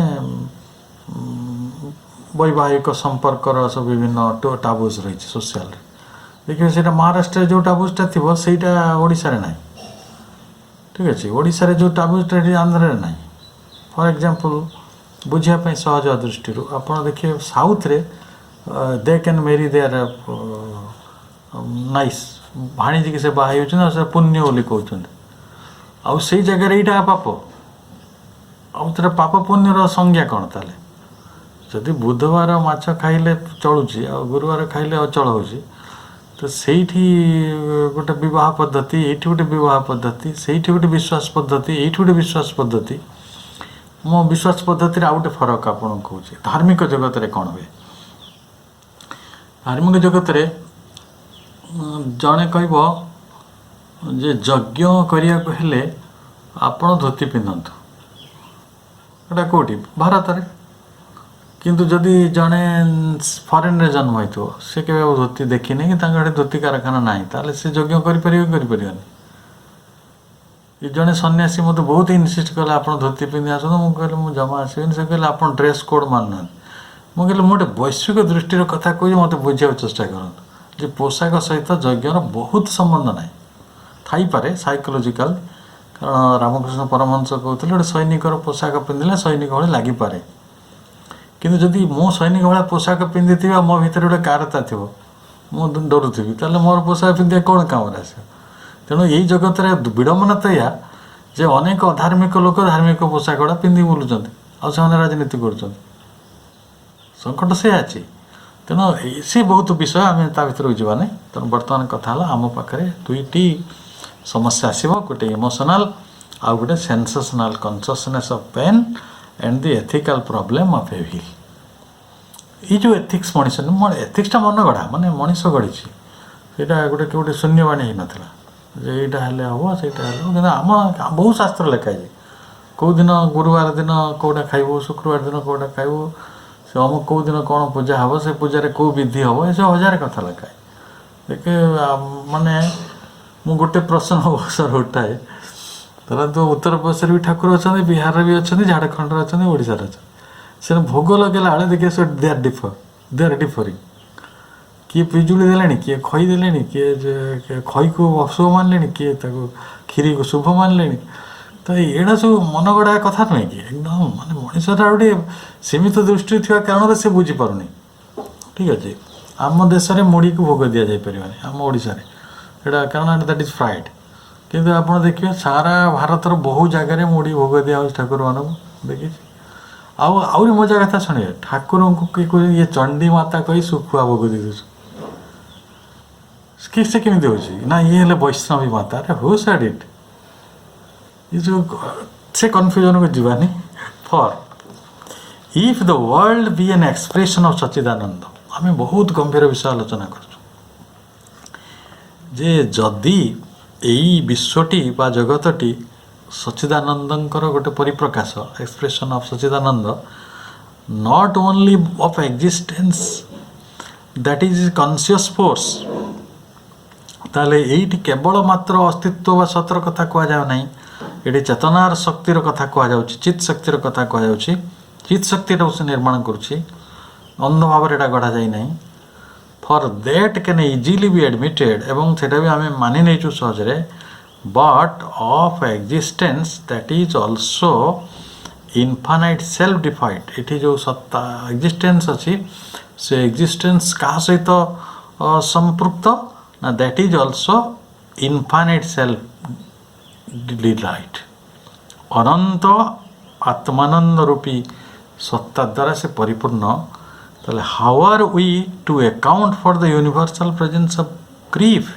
A: ବୈବାହିକ ସମ୍ପର୍କର ସବୁ ବିଭିନ୍ନ ଟାବୁଜ୍ ରହିଛି ସୋସିଆଲରେ। ଦେଖିବେ ସେଇଟା ମହାରାଷ୍ଟ୍ରରେ ଯେଉଁ ଟାବୁଜଟା ଥିବ ସେଇଟା ଓଡ଼ିଶାରେ ନାହିଁ। ଠିକ୍ ଅଛି, ଓଡ଼ିଶାରେ ଯେଉଁ ଟାବୁଜଟା ଏଠି ଆନ୍ଧ୍ରରେ ନାହିଁ। ଫର୍ ଏକ୍ଜାମ୍ପଲ୍, ବୁଝିବା ପାଇଁ ସହଜ ଦୃଷ୍ଟିରୁ ଆପଣ ଦେଖିବେ ସାଉଥରେ they can marry their niece ଭାଣିଜିକି ସେ ବାହା ହେଉଛନ୍ତି, ଆଉ ସେ ପୁଣ୍ୟ ବୋଲି କହୁଛନ୍ତି। ଆଉ ସେଇ ଜାଗାରେ ଏଇଟା ପାପ। ଆଉ ସେଟା ପାପ ପୁଣ୍ୟର ସଂଜ୍ଞା କ'ଣ ତାହେଲେ? ଯଦି ବୁଧବାର ମାଛ ଖାଇଲେ ଚଳୁଛି ଆଉ ଗୁରୁବାର ଖାଇଲେ ଅଚଳ ହେଉଛି, ତ ସେଇଠି ଗୋଟେ ବିବାହ ପଦ୍ଧତି, ଏଇଠି ଗୋଟେ ବିବାହ ପଦ୍ଧତି, ସେଇଠି ଗୋଟେ ବିଶ୍ୱାସ ପଦ୍ଧତି, ଏଇଠି ଗୋଟେ ବିଶ୍ୱାସ ପଦ୍ଧତି। ମୋ ବିଶ୍ୱାସ ପଦ୍ଧତିରେ ଆଉ ଗୋଟେ ଫରକ ଆପଣଙ୍କୁ କହୁଛି। ଧାର୍ମିକ ଜଗତରେ କ'ଣ ହୁଏ? ଧାର୍ମିକ ଜଗତରେ ଜଣେ କହିବ ଯେ ଯଜ୍ଞ କରିବାକୁ ହେଲେ ଆପଣ ଧୋତି ପିନ୍ଧନ୍ତୁ। ଏଇଟା କେଉଁଠି? ଭାରତରେ। କିନ୍ତୁ ଯଦି ଜଣେ ଫରେନ୍ରେ ଜନ୍ମ ହେଇଥିବ, ସେ କେବେ ଆଉ ଧୋତି ଦେଖିନି କି ତାଙ୍କ ଆଡ଼େ ଧୋତି କାରଖାନା ନାହିଁ, ତାହେଲେ ସେ ଯଜ୍ଞ କରିପାରିବ କି କରିପାରିବନି? ଜଣେ ସନ୍ନ୍ୟାସୀ ମୋତେ ବହୁତ ଇନସିଷ୍ଟ କଲେ ଆପଣ ଧୋତି ପିନ୍ଧି ଆସନ୍ତୁ। ମୁଁ କହିଲି ମୁଁ ଜମା ଆସିବିନି। ସେ କହିଲେ ଆପଣ ଡ୍ରେସ୍ କୋଡ଼୍ ମାନୁନାହାନ୍ତି। ମୁଁ କହିଲି ମୁଁ ଗୋଟେ ବୈଶ୍ୱିକ ଦୃଷ୍ଟିର କଥା କହୁଛି, ମୋତେ ବୁଝିବାକୁ ଚେଷ୍ଟା କରନ୍ତୁ ଯେ ପୋଷାକ ସହିତ ଯଜ୍ଞର ବହୁତ ସମ୍ବନ୍ଧ ନାହିଁ। ଥାଇପାରେ ସାଇକୋଲୋଜିକାଲ, କାରଣ ରାମକୃଷ୍ଣ ପରମହଂସ କହୁଥିଲେ ଗୋଟେ ସୈନିକର ପୋଷାକ ପିନ୍ଧିଲେ ସୈନିକ ଭଳି ଲାଗିପାରେ। କିନ୍ତୁ ଯଦି ମୁଁ ସୈନିକ ଭଳିଆ ପୋଷାକ ପିନ୍ଧିଥିବି ଆଉ ମୋ ଭିତରେ ଗୋଟେ କାରତା ଥିବ, ମୁଁ ଡରୁଥିବି, ତାହେଲେ ମୋର ପୋଷାକ ପିନ୍ଧିବା କ'ଣ କାମରେ ଆସିବ? ତେଣୁ ଏଇ ଜଗତରେ ବିଡ଼ମ୍ବନା ତ ଏଇଆ ଯେ ଅନେକ ଅଧାର୍ମିକ ଲୋକ ଧାର୍ମିକ ପୋଷାକ ଗୁଡ଼ା ପିନ୍ଧି ବୁଲୁଛନ୍ତି, ଆଉ ସେମାନେ ରାଜନୀତି କରୁଛନ୍ତି। ସଙ୍କଟ ସେଇଆ ଅଛି। ତେଣୁ ସେ ବହୁତ ବିଷୟ, ଆମେ ତା ଭିତରକୁ ଯିବା ନାହିଁ। ତେଣୁ ବର୍ତ୍ତମାନ କଥା ହେଲା ଆମ ପାଖରେ ଦୁଇଟି ସମସ୍ୟା ଆସିବ, ଗୋଟେ ଇମୋସନାଲ୍ ଆଉ ଗୋଟେ sensational consciousness of pain and the ethical problem of evil. ଏଇ ଯେଉଁ ଏଥିକ୍ସ ମଣିଷ, ଏଥିକ୍ସଟା ମନ ଗଢ଼ା, ମାନେ ମଣିଷ ଗଢ଼ିଛି। ସେଇଟା ଗୋଟେ ଶୂନ୍ୟବାଣୀ ହେଇନଥିଲା ଯେ ଏଇଟା ହେଲେ ହେବ, ସେଇଟା ହେଲେ ହେବ। କିନ୍ତୁ ଆମ ବହୁ ଶାସ୍ତ୍ର ଲେଖା ହେଇଛି, କେଉଁ ଦିନ ଗୁରୁବାର ଦିନ କେଉଁଟା ଖାଇବୁ, ଶୁକ୍ରବାର ଦିନ କେଉଁଟା ଖାଇବୁ, ସେ ଅମୁକ କେଉଁ ଦିନ କ'ଣ ପୂଜା ହେବ, ସେ ପୂଜାରେ କେଉଁ ବିଧି ହେବ, ଏସବୁ ହଜାର କଥା ଲେଖା। ଦେଖେ ମାନେ ମୁଁ ଗୋଟେ ପ୍ରଶ୍ନ ଅବସର ଉଠାଏ, ଧରନ୍ତୁ ଉତ୍ତରପ୍ରଦେଶରେ ବି ଠାକୁର ଅଛନ୍ତି, ବିହାରରେ ବି ଅଛନ୍ତି, ଝାଡ଼ଖଣ୍ଡରେ ଅଛନ୍ତି, ଓଡ଼ିଶାରେ ଅଛନ୍ତି। ସେ ଭୋଗ ଲଗେଇଲା ବେଳେ ଦେଖିବେ ସେ ଦେ ଆର୍ ଡିଫରିଂ। କିଏ ପିଜୁଳି ଦେଲେଣି, କିଏ ଖଇ ଦେଲେଣି, କିଏ ଖଇକୁ ଅଶୁଭ ମାନିଲେଣି, କିଏ ତାକୁ କ୍ଷୀରିକୁ ଶୁଭ ମାନିଲେଣି। ତ ଏଇଟା ସବୁ ମନ ଗଢ଼ା କଥା ନୁହେଁ କି? ଏକଦମ ମାନେ ମଣିଷଟା ଗୋଟେ ସୀମିତ ଦୃଷ୍ଟିରେ ଥିବା କାରଣରେ ସେ ବୁଝିପାରୁନି। ଠିକ୍ ଅଛି, ଆମ ଦେଶରେ ମୁଢ଼ିକୁ ଭୋଗ ଦିଆଯାଇପାରିବନି, ଆମ ଓଡ଼ିଶାରେ ଏଇଟା, କାରଣ ଦ୍ୟାଟ୍ ଇଜ୍ ଫ୍ରାଏଡ଼୍। କିନ୍ତୁ ଆପଣ ଦେଖିବେ ସାରା ଭାରତର ବହୁ ଜାଗାରେ ମୁଢ଼ି ଭୋଗ ଦିଆହେଉଛି ଠାକୁରମାନଙ୍କୁ, ଦେଖିଛି। ଆଉ ଆହୁରି ମଜା କଥା ଶୁଣିବେ, ଠାକୁରଙ୍କୁ କିଏ କହୁଛି ଇଏ ଚଣ୍ଡୀ ମାତା କହି ଶୁଖୁଆ ଭୋଗ ଦେଇଦେଉଛି। ସେ କେମିତି ହେଉଛି ନା ଇଏ ହେଲେ ବୈଷ୍ଣବୀ ମାତା? ଆରେ ହୁ ସେଡ୍ ଇଟ୍? ଏ ଯେଉଁ ସେ କନଫ୍ୟୁଜନକୁ ଯିବାନି। For if the world be an expression of Sachchidananda, ଆମେ ବହୁତ ଗମ୍ଭୀର ବିଷୟ ଆଲୋଚନା କରୁଛୁ ଯେ ଯଦି ଏଇ ବିଶ୍ୱଟି ବା ଜଗତଟି ସଚ୍ଚିଦାନନ୍ଦଙ୍କର ଗୋଟେ ପରିପ୍ରକାଶ, expression of Sachchidananda, not only of existence that is conscious force, ତାହେଲେ ଏଇଠି କେବଳ ମାତ୍ର ଅସ୍ତିତ୍ୱ ବା ସତର କଥା କୁହାଯାଉ ନାହିଁ, ଏଠି ଚେତନାର ଶକ୍ତିର କଥା କୁହାଯାଉଛି, ଚିତ୍ ଶକ୍ତିର କଥା କୁହାଯାଉଛି। ଚିତ୍ ଶକ୍ତିଟାକୁ ସେ ନିର୍ମାଣ କରୁଛି, ଅନ୍ଧ ଭାବରେ ଏଇଟା ଗଢ଼ାଯାଇ ନାହିଁ। For that can easily be admitted, ଏବଂ ସେଇଟା ବି ଆମେ ମାନି ନେଇଛୁ ସହଜରେ। But of existence that is also infinite self defied, ଏଠି ଯେଉଁ ସତ୍ତା ଏକ୍ଜିଷ୍ଟେନ୍ସ ଅଛି, ସେ ଏକ୍ଜିଷ୍ଟେନ୍ସ କାହା ସହିତ ସମ୍ପୃକ୍ତ ନା that is also infinite self delight, ଅନନ୍ତ ଆତ୍ମାନନ୍ଦ ରୂପୀ ସତ୍ତା ଦ୍ୱାରା ସେ ପରିପୂର୍ଣ୍ଣ। ତାହେଲେ how are we to account for the universal presence of grief?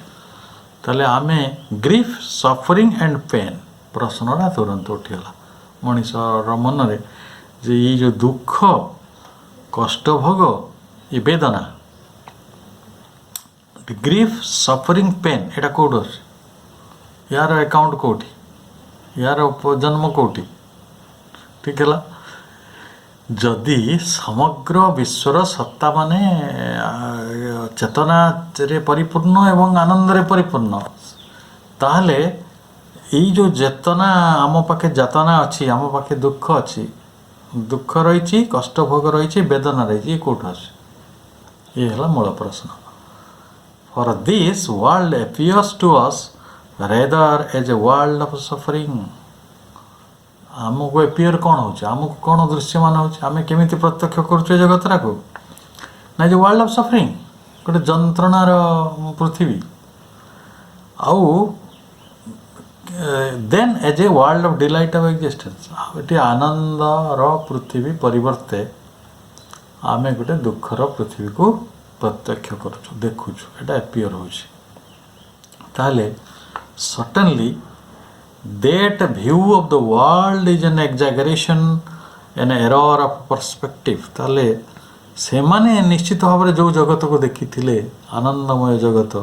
A: ତାହେଲେ ଆମେ ଗ୍ରିଫ୍, ସଫରିଂ ଆଣ୍ଡ ପେନ୍, ପ୍ରଶ୍ନଟା ତୁରନ୍ତ ଉଠିଗଲା ମଣିଷର ମନରେ ଯେ ଏଇ ଯେଉଁ ଦୁଃଖ, कष्ट भोग ये वेदना ग्रीफ सफरिंग पेन एटा कौट अच्छे यार अकाउंट कौटी यार जन्म कौटी ठीक है जदि समग्र विश्वर सत्ता माने चेतना रे परिपूर्ण एवं आनंद रे परिपूर्ण ताहले यही जो चेतना आम पाखे जातना अच्छी आम पाखे दुख अच्छी दुख रही कष्ट भोग रही वेदना रही ये कौट अच्छे ये है मूल प्रश्न for this world appears to us rather as a world of suffering आमको एपियर कौन हो आमको कौन दृश्यमान होमें केमी प्रत्यक्ष करुचे जगतरा को ना जो वर्ल्ड ऑफ सफरिंग गोटे जंत्रणार पृथ्वी आउ then as a world of delight of existence ये आनंदर पृथ्वी परिवर्ते आमे गोटे दुखर पृथ्वी को प्रत्यक्ष करुचु देखुचु एटा एपियर होले certainly that view of the world is an exaggeration an error of perspective ताले से माने निश्चित भाव में जो जगत को देखी थिले आनंदमय जगत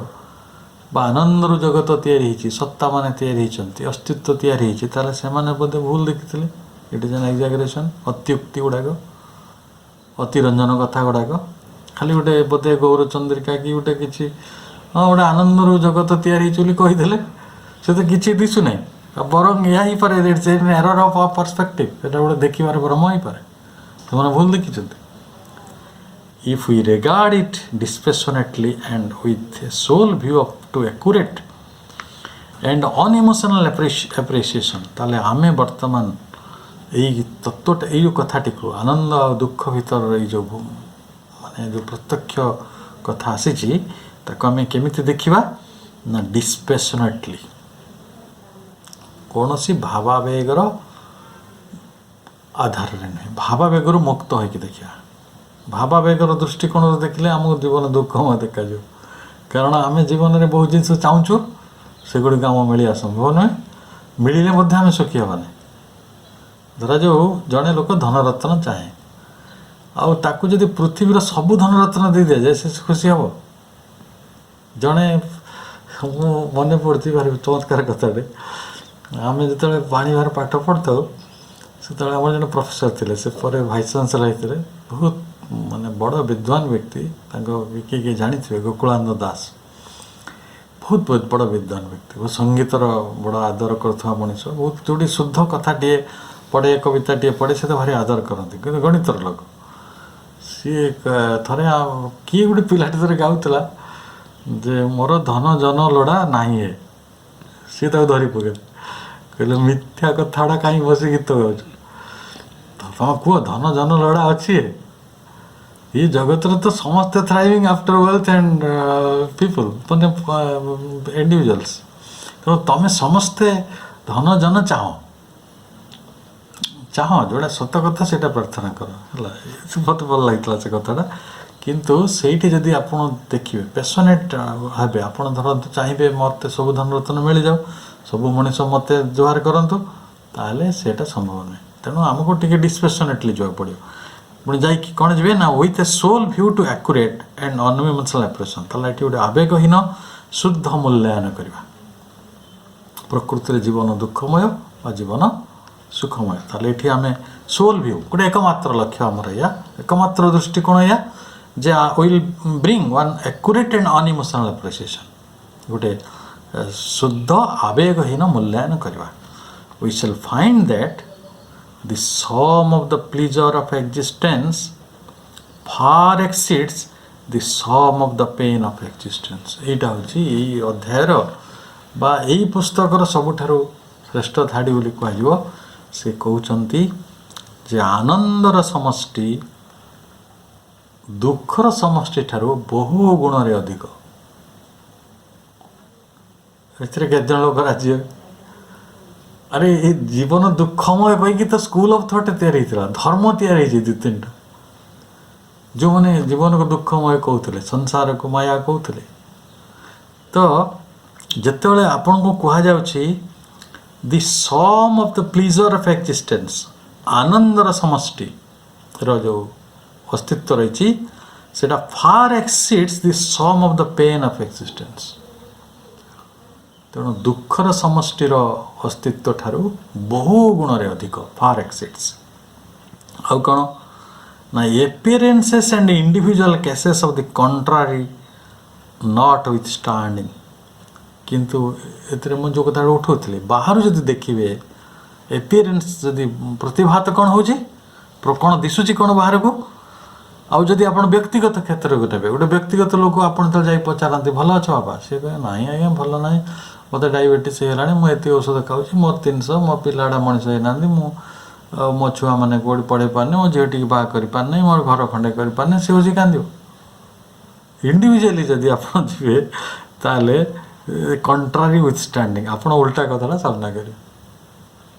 A: बा आनंदर जगत तैयारी सत्ता माने तैयारी अस्तित्व तैयारी ताले से माने बोधे भूल देखी थिले इट इज एन एक्जागरेशन अत्युक्ति गुड़ाक अतिरंजन कथा गुड़ाक खाली गोटे बोधे गौरचंद्रिका कि गोटे कि हाँ गोटे आनंदर जगत तैयारी कहीदेले से तो किसी दिशु ना बरং या ही पारे it's an error of perspective एटा गोटे देखिबार भ्रम ही पारे तुमने भूल देखी if we regard it dispassionately and with a sole view of to accurate and unemotional appreciation ताले आमे वर्तमान यही तत्वटा यही कथाटी को आनंद और दुख भीतर जो माने जो प्रत्यक्ष कथा आसी ताको आमे केमिति देखिबा ना डिस्पैशनेटली कौन सी भावावेगर आधार नुहे भावावेगर मुक्त होकर देखा भावावेगर दृष्टिकोण देखले आमको जीवन दुखमय देखा कारण आम जीवन में बहुत जिन चाहूँ से गुड़िक आम मिलवा संभव नुहे मिले आम सुखी हेबानी धरा जो जड़े लोक धनरत्न चाहे आकु जदि पृथ्वीर सबू धनरत्न दे दि जाए से खुशी हे जड़े मन पड़ी भारी चमत्कार कथाटे आम जो पानी बाहर पाठ पढ़ता से आम जो प्रोफेसर थे से भाइस चांसलर होते बहुत माने बड़ विद्वान व्यक्ति किए जानी थे गोकुलानंद दास बहुत बहुत बड़ विद्वान व्यक्ति बहुत संगीतर बड़ आदर करुवा मनीष बहुत जोड़ी शुद्ध कथा टे पढ़े कविता टे पढ़े से तो भारी आदर करती कि गणितर लोक सी थे किए गोटे पिलाटे थे गाँला जे मोर धन जन लोड़ा नहीं है सी धरी पके कहले मिथ्या कथाटा कहीं बस गीत गाँच तुम कह धन जन लड़ा अच्छी ये जगत तो समस्ते thriving after wealth and people मैंने इंडिविजुअल्स तो तुम समस्ते धन जन चाह जोड़ा सत कथा से प्रार्थना कर बहुत भल लगी से कथाटा किंतु सेठी जदि आप देखिए पैशनेट हे आप धर चाहिए मत सब धन रत्न मिल जाओ सब मनीष मत जुहार करूँ ताले सेटा संभव नहीं तेणु आमको टी डिस्पैशनेटली जावाक पड़ो पुणी जा कौन जी ना with a sole view to accurate and unemotional appreciation ताले ये गोटे आवेगहीन शुद्ध मूल्यांकन करवा प्रकृति जीवन दुखमय और जीवन सुखमय ताले ये आम सोल व्यू गोटे एकमात्र लक्ष्य आमर या एकमात्र दृष्टिकोण या जे will bring one accurate and unemotional appreciation गोटे शुद्ध आवेगहीन मूल्यांकन करवा we shall find that the sum of the pleasure of existence far exceeds the sum of the pain of existence एटा होची अध्यायर बा यही पुस्तकर सबुठारु श्रेष्ठ धाड़ी बोली कह से कहते जे आनंदर समष्टि दुखर समष्टि ठारू बहु गुण रे अधिक एथरे केजन लोक राज्य अरे ये जीवन दुखमय कहीकि तो स्कूल ऑफ थॉट तैयारी होता धर्म तैयारी होती दु तीन जो मैंने जीवन को दुखमय कहते संसार को माया कहते तो जितेबाला आपण को कहुच्छी the sum of the pleasure of existence आनंदर समष्टि रो जो अस्तित्व रही सेटा far exceeds the sum of the pain of existence. तेणु दुखर समष्टिर अस्तित्व ठारू बहु गुण रे अधिक फार एक्सीड्स। आउ कौन ना appearances and individual cases of the contrary notwithstanding. किंतु एतरे मु जो कथा उठाउथले बाहर जदि देखिबे एपियरेंस जदि प्रतिभात कौन होची कौन दिशुची कौन बाहर को आउ जदि आपण व्यक्तिगत क्षेत्र को नेबे गोटे व्यक्तिगत लोक आपण तो जाई पचारती भल अछ बाबा सी कहे नाई आज्ञा भल ना मत डायबिटीज होगा मुझे औषध खाऊँ मोर 300 मो पिलाड़ा मनीष होना मो छुआ मैंने कौटी पढ़े पारनी मो झीटी बाहा कर पारनी मोर घर खंडे कर पारनी सी हूँ कांद इंडिविजुअली जदि आप जी ताले कंट्रारी विथस्टैंडिंग आप उल्टा कथा सामना करें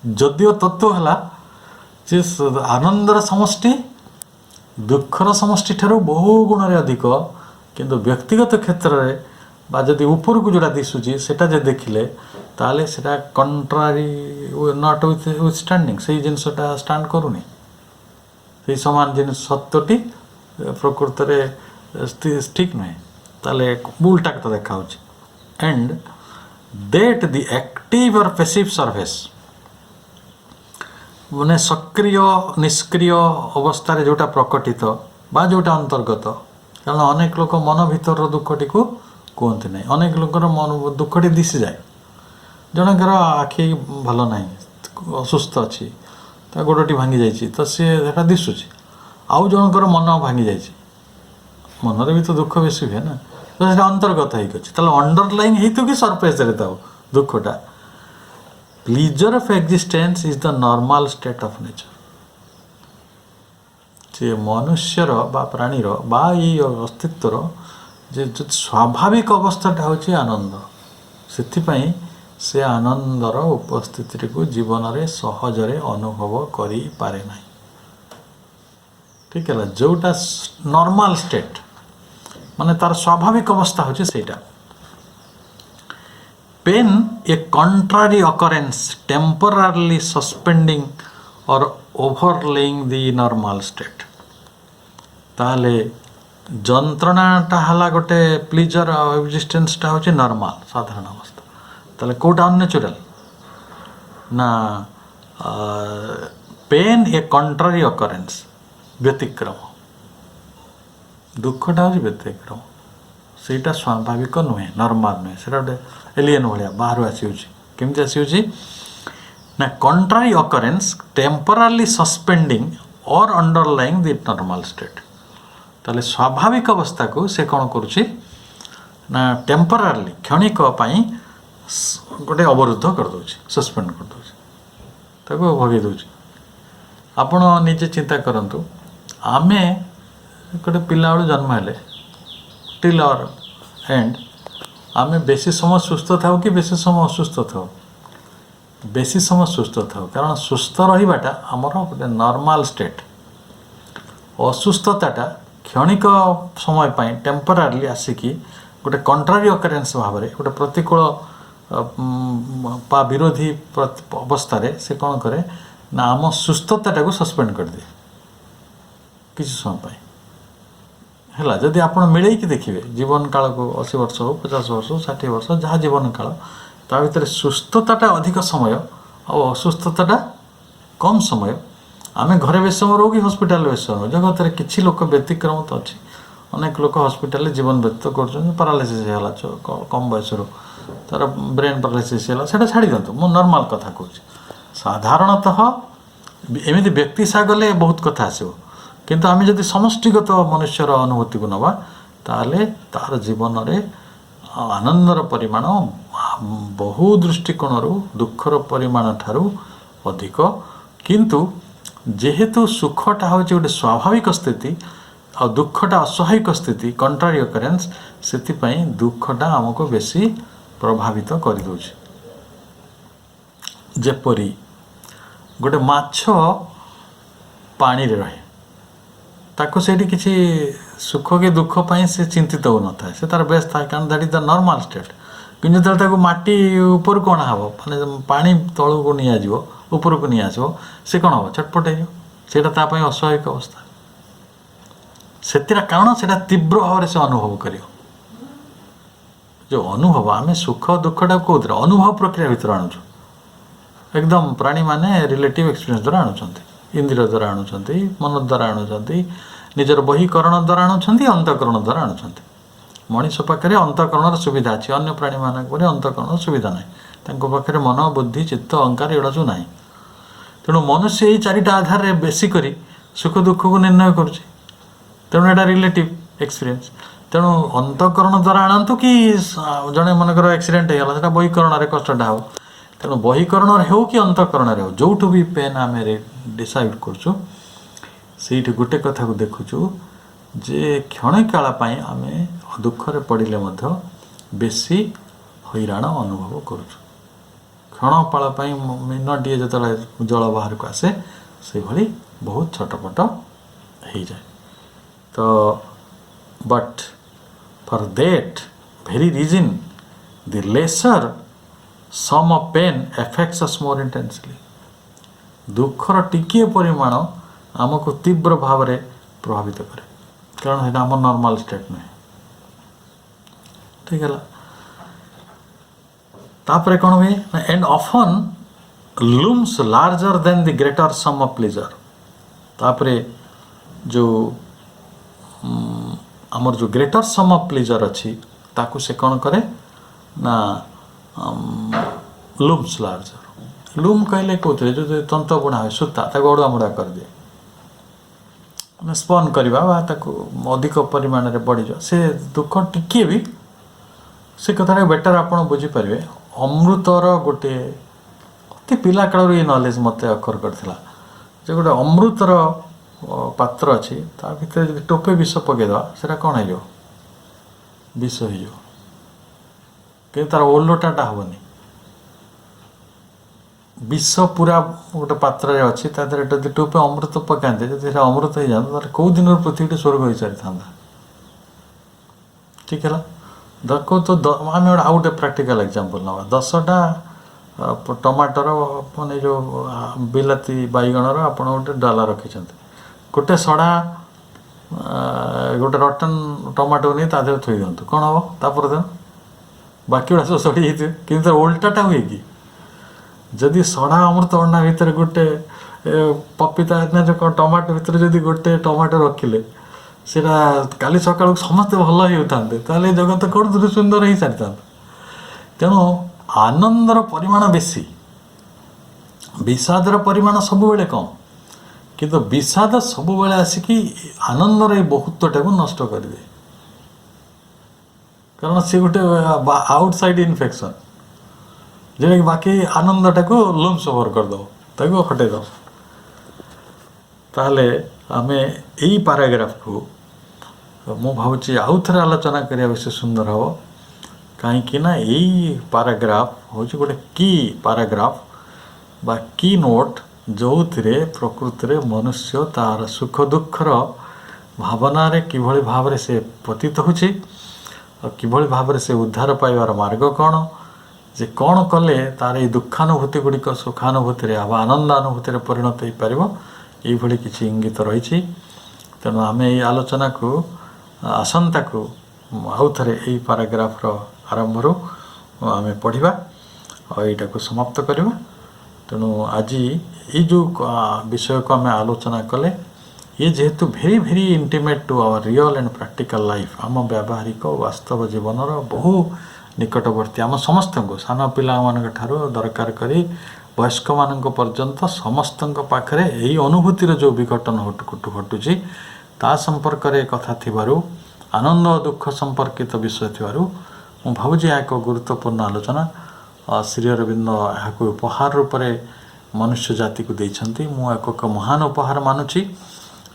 A: जदिओ तत्व है जे आनंदर समष्टि दुखर समष्टि ठारू बहु गुण रे अधिक किंतु व्यक्तिगत क्षेत्र में बा जदि ऊपर को जोड़ा दिशुची सेटा जे देखिले ताले सेटा कंट्रारी नॉट विथस्टैंडिंग से जिनसटा स्टैंड करूनी से समान जिन सत्यटी प्रकृत रे ठीक नुहे ताले उल्टा कथा देखा एंड दैट द एक्टिव और पैसिव सर्विस माने सक्रिय निष्क्रिय अवस्था रे जोटा प्रकटित बा जोटा अंतर्गत कारण अनेक लोक मन भीतर दुखटी को कहते ना अनेक लोकर मन दुखटी दिशी जाए जनकर आखि भल ना असुस्थ अच्छी गोड़टी भांगी जाइए तो सी दिशुची आउ जनकर मन भांगी जाइए मनरे भी तो दुख बेसी हुए ना तो अंतर्गत हो अंडरलाइन हो कि सरफेस दुखटा pleasure of existence is the normal state of nature जे मनुष्यर बा प्राणीर बा ये अस्तित्वर जे स्वाभाविक अवस्थाटा हूँ आनंद से आनंदर उपस्थिति को जीवन रे सहजरे अनुभव करि पारे ना ठीक है जोटा नॉर्मल स्टेट माने तार स्वाभाविक अवस्था हूँ सेटा पेन ए कंट्रारी अकरेंस टेम्पररली सस्पेंडिंग और ओवरलेइंग दी नॉर्मल स्टेट ताले जंत्रणाटा हला गोटे प्लीजर एक्जिस्टेंसटा हूँ नॉर्मल साधारण अवस्था ताले कोटा अननेचुरल ना पेन ए कंट्रारी अकरेंस व्यतिक्रम दुखटा हूँ व्यतिक्रम सेटा स्वाभाविक नुहे नॉर्मल नुहे से गोटे एलियन भाया बाहर आसी आसी ना कंट्रारी अकरेंस टेम्पररली सस्पेंडिंग और अंडरलाइंग द नॉर्मल स्टेट ताले स्वाभाविक अवस्था को से कौन करुच्ची ना टेम्पररली क्षणिक गोटे अवरुद्ध करदे सस्पेंड करदे भगे दूसरी आपण निजे चिंता करंतु आमे गोटे पिला बेलू जन्म हेले टिल आवर एंड आमे बेसी समय सुस्थ था कि बेसी समय असुस्थ था बेसी समय सुस्थ था कारण सुस्थ रहीबाटा आमर गोटे नॉर्मल स्टेट असुस्थताटा क्षणिक समय पाई टेम्पररली आसिकी गोटे कंट्रारी अकरेंस भाव में गोटे प्रतिकूल विरोधी अवस्था से कौन करे ना आम सुस्थता को सस्पेंड कर दिए किसी समय पाई है जदि आप मिले देखिए जीवन काल को 80 वर्ष हो 50 वर्ष 60 वर्ष जहाँ जीवन काल ता भीतर सुस्थताटा अधिक समय और असुस्थताटा कम समय आम घरे बेस समय रो कि हस्पिटाल बेस समय जगत में किसी लोक व्यतिक्रम तो अच्छी अनेक लोक हस्पिटाल जीवन व्यतीत कर पारालीसिस है कम बयस तार ब्रेन पारालीसिस है छाड़ी दिखाँ मु नॉर्मल कथा कहूँ साधारणतः एमती व्यक्ति सा गले बहुत कथा आसो किंतु आम जब समष्टिगत मनुष्यर अनुभूति को नवा ताले तार जीवन में आनंदर परिमाण बहु दृष्टिकोण दुखर परिमाण ठारू अधिक किंतु जेहेतु सुखटा हूँ गोटे स्वाभाविक स्थिति आ दुखटा अस्वाभाविक स्थिति कंट्रारी अकरेंस से दुखटा आमको बेसी प्रभावित कर दौर जेपरी गोटे माछ पानी रे रहे ताको सेठी किसी सुख कि दुख पाई से चिंतित हो न था से तार बेस था कारण that is the normal state कि जो माटी ऊपर को अणा हम माने पानी तलू को नि आजो ऊपर को नि आसो से कौन हम छटपट हो अस्वाभाविक अवस्था ସେଥିର କାରଣ ସେଇଟା ତୀବ୍ର ଭାବରେ ସେ ଅନୁଭବ କରିବ। ଯେଉଁ ଅନୁଭବ ଆମେ ସୁଖ ଦୁଃଖଟାକୁ କେଉଁଥିରେ ଅନୁଭବ ପ୍ରକ୍ରିୟା ଭିତରେ ଆଣୁଛୁ। ଏକଦମ ପ୍ରାଣୀମାନେ ରିଲେଟିଭ୍ ଏକ୍ସପିରିଏନ୍ସ ଦ୍ୱାରା ଆଣୁଛନ୍ତି, ଇନ୍ଦ୍ରିୟ ଦ୍ୱାରା ଆଣୁଛନ୍ତି, ମନ ଦ୍ୱାରା ଆଣୁଛନ୍ତି, ନିଜର ବହିକରଣ ଦ୍ୱାରା ଆଣୁଛନ୍ତି, ଅନ୍ତଃକରଣ ଦ୍ୱାରା ଆଣୁଛନ୍ତି। ମଣିଷ ପାଖରେ ଅନ୍ତଃକରଣର ସୁବିଧା ଅଛି, ଅନ୍ୟ ପ୍ରାଣୀମାନଙ୍କ ପାଖରେ ଅନ୍ତଃକରଣର ସୁବିଧା ନାହିଁ। ତାଙ୍କ ପାଖରେ ମନ, ବୁଦ୍ଧି, ଚିତ୍ତ, ଅହଙ୍କାର ଏଗୁଡ଼ା ସବୁ ନାହିଁ। ତେଣୁ ମନୁଷ୍ୟ ଏଇ ଚାରିଟା ଆଧାରରେ ବେଶୀ କରି ସୁଖ ଦୁଃଖକୁ ନିର୍ଣ୍ଣୟ କରୁଛି। ତେଣୁ ଏଇଟା ରିଲେଟିଭ୍ ଏକ୍ସପିରିଏନ୍ସ। ତେଣୁ ଅନ୍ତଃକରଣ ଦ୍ୱାରା ଆଣନ୍ତୁ କି ଜଣେ ମନେକର ଆକ୍ସିଡେଣ୍ଟ ହେଇଗଲା, ସେଇଟା ବହିକରଣରେ କଷ୍ଟଟା ହେବ। ତେଣୁ ବହିକରଣରେ ହେଉ କି ଅନ୍ତଃକରଣରେ ହେଉ, ଯେଉଁଠୁ ବି ପେନ୍ ଆମେ ଡିସାଇଡ଼୍ କରୁଛୁ, ସେଇଠି ଗୋଟେ କଥାକୁ ଦେଖୁଛୁ ଯେ କ୍ଷଣକାଳ ପାଇଁ ଆମେ ଦୁଃଖରେ ପଡ଼ିଲେ ମଧ୍ୟ ବେଶୀ ହଇରାଣ ଅନୁଭବ କରୁଛୁ। କ୍ଷଣକାଳ ପାଇଁ ମିନଟିଏ ଯେତେବେଳେ ଜଳ ବାହାରକୁ ଆସେ ସେଭଳି ବହୁତ ଛଟପଟ ହେଇଯାଏ। ତ but for that very reason the lesser sum of pain effects us more ଇଣ୍ଟେନ୍ସଲି। ଦୁଃଖର ଟିକିଏ ପରିମାଣ ଆମକୁ ତୀବ୍ର ଭାବରେ ପ୍ରଭାବିତ କରେ, କାରଣ ସେଇଟା ଆମର ନର୍ମାଲ ଷ୍ଟେଟ୍ ନୁହେଁ। ଠିକ୍ ହେଲା। ତାପରେ କ'ଣ ହୁଏ ନା and often looms larger than the greater sum of pleasure. ତାପରେ ଯେଉଁ ଆମର ଯେଉଁ ଗ୍ରେଟର ସମ୍ ଅଫ୍ ପ୍ଲେଜର ଅଛି ତାକୁ ସେ କ'ଣ କରେ ନା ଲୁମ୍ସ ଲାର୍ଜର। ଲୁମ୍ କହିଲେ କେଉଁଥିରେ ଯେଉଁ ତନ୍ତ ବୁଣା ହୁଏ ସୂତା, ତାକୁ ଅଡ଼ୁଆ ମୁଡ଼ା କରିଦିଏ, ଆମେ ସ୍ପନ୍ କରିବା ବା ତାକୁ ଅଧିକ ପରିମାଣରେ ବଢ଼ିଯିବ। ସେ ଦୁଃଖ ଟିକିଏ ବି, ସେ କଥାଟା ବେଟର୍ ଆପଣ ବୁଝିପାରିବେ। ଅମୃତର ଗୋଟିଏ ଅତି ପିଲା କାଳରୁ ଏ ନଲେଜ୍ ମୋତେ ଅକର କରିଥିଲା ଯେ ଗୋଟେ ଅମୃତର ପାତ୍ର ଅଛି, ତା ଭିତରେ ଯଦି ଟୋପେ ବିଷ ପକାଇଦେବା ସେଇଟା କ'ଣ ହେଇଯିବ? ବିଷ ହେଇଯିବ, କିନ୍ତୁ ତା'ର ଓଲଟାଟା ହେବନି। ବିଷ ପୁରା ଗୋଟେ ପାତ୍ରରେ ଅଛି, ତା ଦେହରେ ଯଦି ଟୋପେ ଅମୃତ ପକାନ୍ତେ, ଯଦି ସେଇଟା ଅମୃତ ହେଇଯାଆନ୍ତା ତାହେଲେ କେଉଁ ଦିନରୁ ପୃଥିବୀଟି ସ୍ୱର୍ଗ ହୋଇସାରିଥାନ୍ତା। ଠିକ୍ ହେଲା। ଦେଖନ୍ତୁ ଆମେ ଗୋଟେ ଆଉ ଗୋଟେ ପ୍ରାକ୍ଟିକାଲ୍ ଏକ୍ଜାମ୍ପଲ୍ ନେବା। 10ଟା ଟମାଟର ମାନେ ଯେଉଁ ବିଲାତି ବାଇଗଣର ଆପଣ ଗୋଟେ ଡାଲା ରଖିଛନ୍ତି, ଗୋଟେ ସଢ଼ା ଗୋଟେ ରଟନ୍ ଟମାଟୋ ନେଇ ତା ଦେହରେ ଥୋଇ ଦିଅନ୍ତୁ, କ'ଣ ହେବ? ତାପରେ ଦିନ ବାକି ଗୁଡ଼ା ସବୁ ସଢ଼ି ଯାଇଥିବେ, କିନ୍ତୁ ଓଲଟାଟା ହୁଏ କି? ଯଦି ସଢ଼ା ଅମୃତଭଣ୍ଡା ଭିତରେ ଗୋଟେ ପପିତା ଯେଉଁ ଟମାଟୋ ଭିତରେ ଯଦି ଗୋଟେ ଟମାଟୋ ରଖିଲେ ସେଇଟା କାଲି ସକାଳକୁ ସମସ୍ତେ ଭଲ ହେଉଥାନ୍ତେ, ତାହେଲେ ଜଗତ କ'ଣ ଦୃଢ଼ ସୁନ୍ଦର ହେଇସାରିଥାନ୍ତା। ତେଣୁ ଆନନ୍ଦର ପରିମାଣ ବେଶୀ, ବିଷାଦର ପରିମାଣ ସବୁବେଳେ କମ୍। କିନ୍ତୁ ବିଷାଦ ସବୁବେଳେ ଆସିକି ଆନନ୍ଦର ଏଇ ବହୁତ୍ୱଟାକୁ ନଷ୍ଟ କରିଦିଏ, କାରଣ ସେ ଗୋଟେ ଆଉଟସାଇଡ୍ ଇନଫେକ୍ସନ୍ ଯେଉଁଟାକି ବାକି ଆନନ୍ଦଟାକୁ ଲୁମ୍ସ ଓଭର କରିଦେବ, ତାକୁ ହଟେଇଦେବ। ତାହେଲେ ଆମେ ଏଇ ପାରାଗ୍ରାଫକୁ ମୁଁ ଭାବୁଛି ଆଉ ଥରେ ଆଲୋଚନା କରିବା ବେଶୀ ସୁନ୍ଦର ହେବ। କାହିଁକି ନା ଏଇ ପାରାଗ୍ରାଫ ହେଉଛି ଗୋଟେ କି ପାରାଗ୍ରାଫ ବା କି ନୋଟ୍, ଯେଉଁଥିରେ ପ୍ରକୃତିରେ ମନୁଷ୍ୟ ତା'ର ସୁଖ ଦୁଃଖର ଭାବନାରେ କିଭଳି ଭାବରେ ସେ ପତିତ ହେଉଛି ଆଉ କିଭଳି ଭାବରେ ସେ ଉଦ୍ଧାର ପାଇବାର ମାର୍ଗ କ'ଣ, ଯେ କ'ଣ କଲେ ତା'ର ଏଇ ଦୁଃଖାନୁଭୂତି ଗୁଡ଼ିକ ସୁଖାନୁଭୂତିରେ ବା ଆନନ୍ଦାନୁଭୂତିରେ ପରିଣତ ହୋଇପାରିବ, ଏଇଭଳି କିଛି ଇଙ୍ଗିତ ରହିଛି। ତେଣୁ ଆମେ ଏଇ ଆଲୋଚନାକୁ ଆସନ୍ତାକୁ ଆଉ ଥରେ ଏଇ ପାରାଗ୍ରାଫର ଆରମ୍ଭରୁ ଆମେ ପଢ଼ିବା ଆଉ ଏଇଟାକୁ ସମାପ୍ତ କରିବା। ତେଣୁ ଆଜି ଏଇ ଯେଉଁ ବିଷୟକୁ ଆମେ ଆଲୋଚନା କଲେ, ଇଏ ଯେହେତୁ very very intimate to our real and practical life, ଆମ ବ୍ୟାବହାରିକ ବାସ୍ତବ ଜୀବନର ବହୁ ନିକଟବର୍ତ୍ତୀ, ଆମ ସମସ୍ତଙ୍କୁ ସାନ ପିଲାମାନଙ୍କ ଠାରୁ ଦରକାର କରି ବୟସ୍କମାନଙ୍କ ପର୍ଯ୍ୟନ୍ତ ସମସ୍ତଙ୍କ ପାଖରେ ଏଇ ଅନୁଭୂତିର ଯେଉଁ ବିଘଟନ ଘଟୁଛି ତା ସମ୍ପର୍କରେ କଥା ଥିବାରୁ, ଆନନ୍ଦ ଓ ଦୁଃଖ ସମ୍ପର୍କିତ ବିଷୟ ଥିବାରୁ ମୁଁ ଭାବୁଛି ଏହା ଏକ ଗୁରୁତ୍ୱପୂର୍ଣ୍ଣ ଆଲୋଚନା। ଶ୍ରୀ ଅରବିନ୍ଦ ଏହାକୁ ଉପହାର ରୂପରେ ମନୁଷ୍ୟ ଜାତିକୁ ଦେଇଛନ୍ତି। ମୁଁ ଏକ ମହାନ ଉପହାର ମାନୁଛି।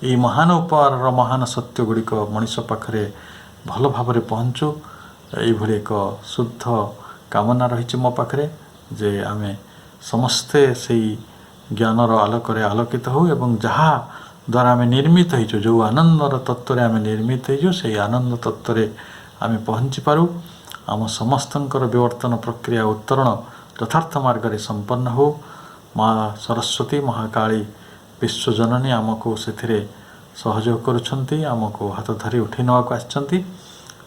A: ଏଇ ମହାନ ଉପହାରର ମହାନ ସତ୍ୟ ଗୁଡ଼ିକ ମଣିଷ ପାଖରେ ଭଲ ଭାବରେ ପହଞ୍ଚୁ, ଏଇଭଳି ଏକ ଶୁଦ୍ଧ କାମନା ରହିଛି ମୋ ପାଖରେ ଯେ ଆମେ ସମସ୍ତେ ସେଇ ଜ୍ଞାନର ଆଲୋକରେ ଆଲୋକିତ ହେଉ ଏବଂ ଯାହା ଦ୍ୱାରା ଆମେ ନିର୍ମିତ ହେଇଛୁ, ଯେଉଁ ଆନନ୍ଦର ତତ୍ତ୍ୱରେ ଆମେ ନିର୍ମିତ ହେଇଛୁ, ସେଇ ଆନନ୍ଦ ତତ୍ତ୍ୱରେ ଆମେ ପହଞ୍ଚିପାରୁ। ଆମ ସମସ୍ତଙ୍କର ବିବର୍ତ୍ତନ ପ୍ରକ୍ରିୟା ଉତ୍ତରଣ ଯଥାର୍ଥ ମାର୍ଗରେ ସମ୍ପନ୍ନ ହେଉ। ମା ସରସ୍ୱତୀ, ମହାକାଳୀ, ବିଶ୍ୱଜନନୀ ଆମକୁ ସେଥିରେ सहयोग करुछन्ति आमको हाथ धरी उठी नवाक आछन्ति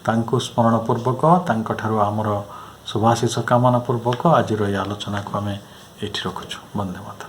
A: तांको स्मरण पूर्वक तांको ठारो आमर शुभाशीष कामना पूर्वक आज आलोचना को आम ये रखुछु। वंदे मातरम।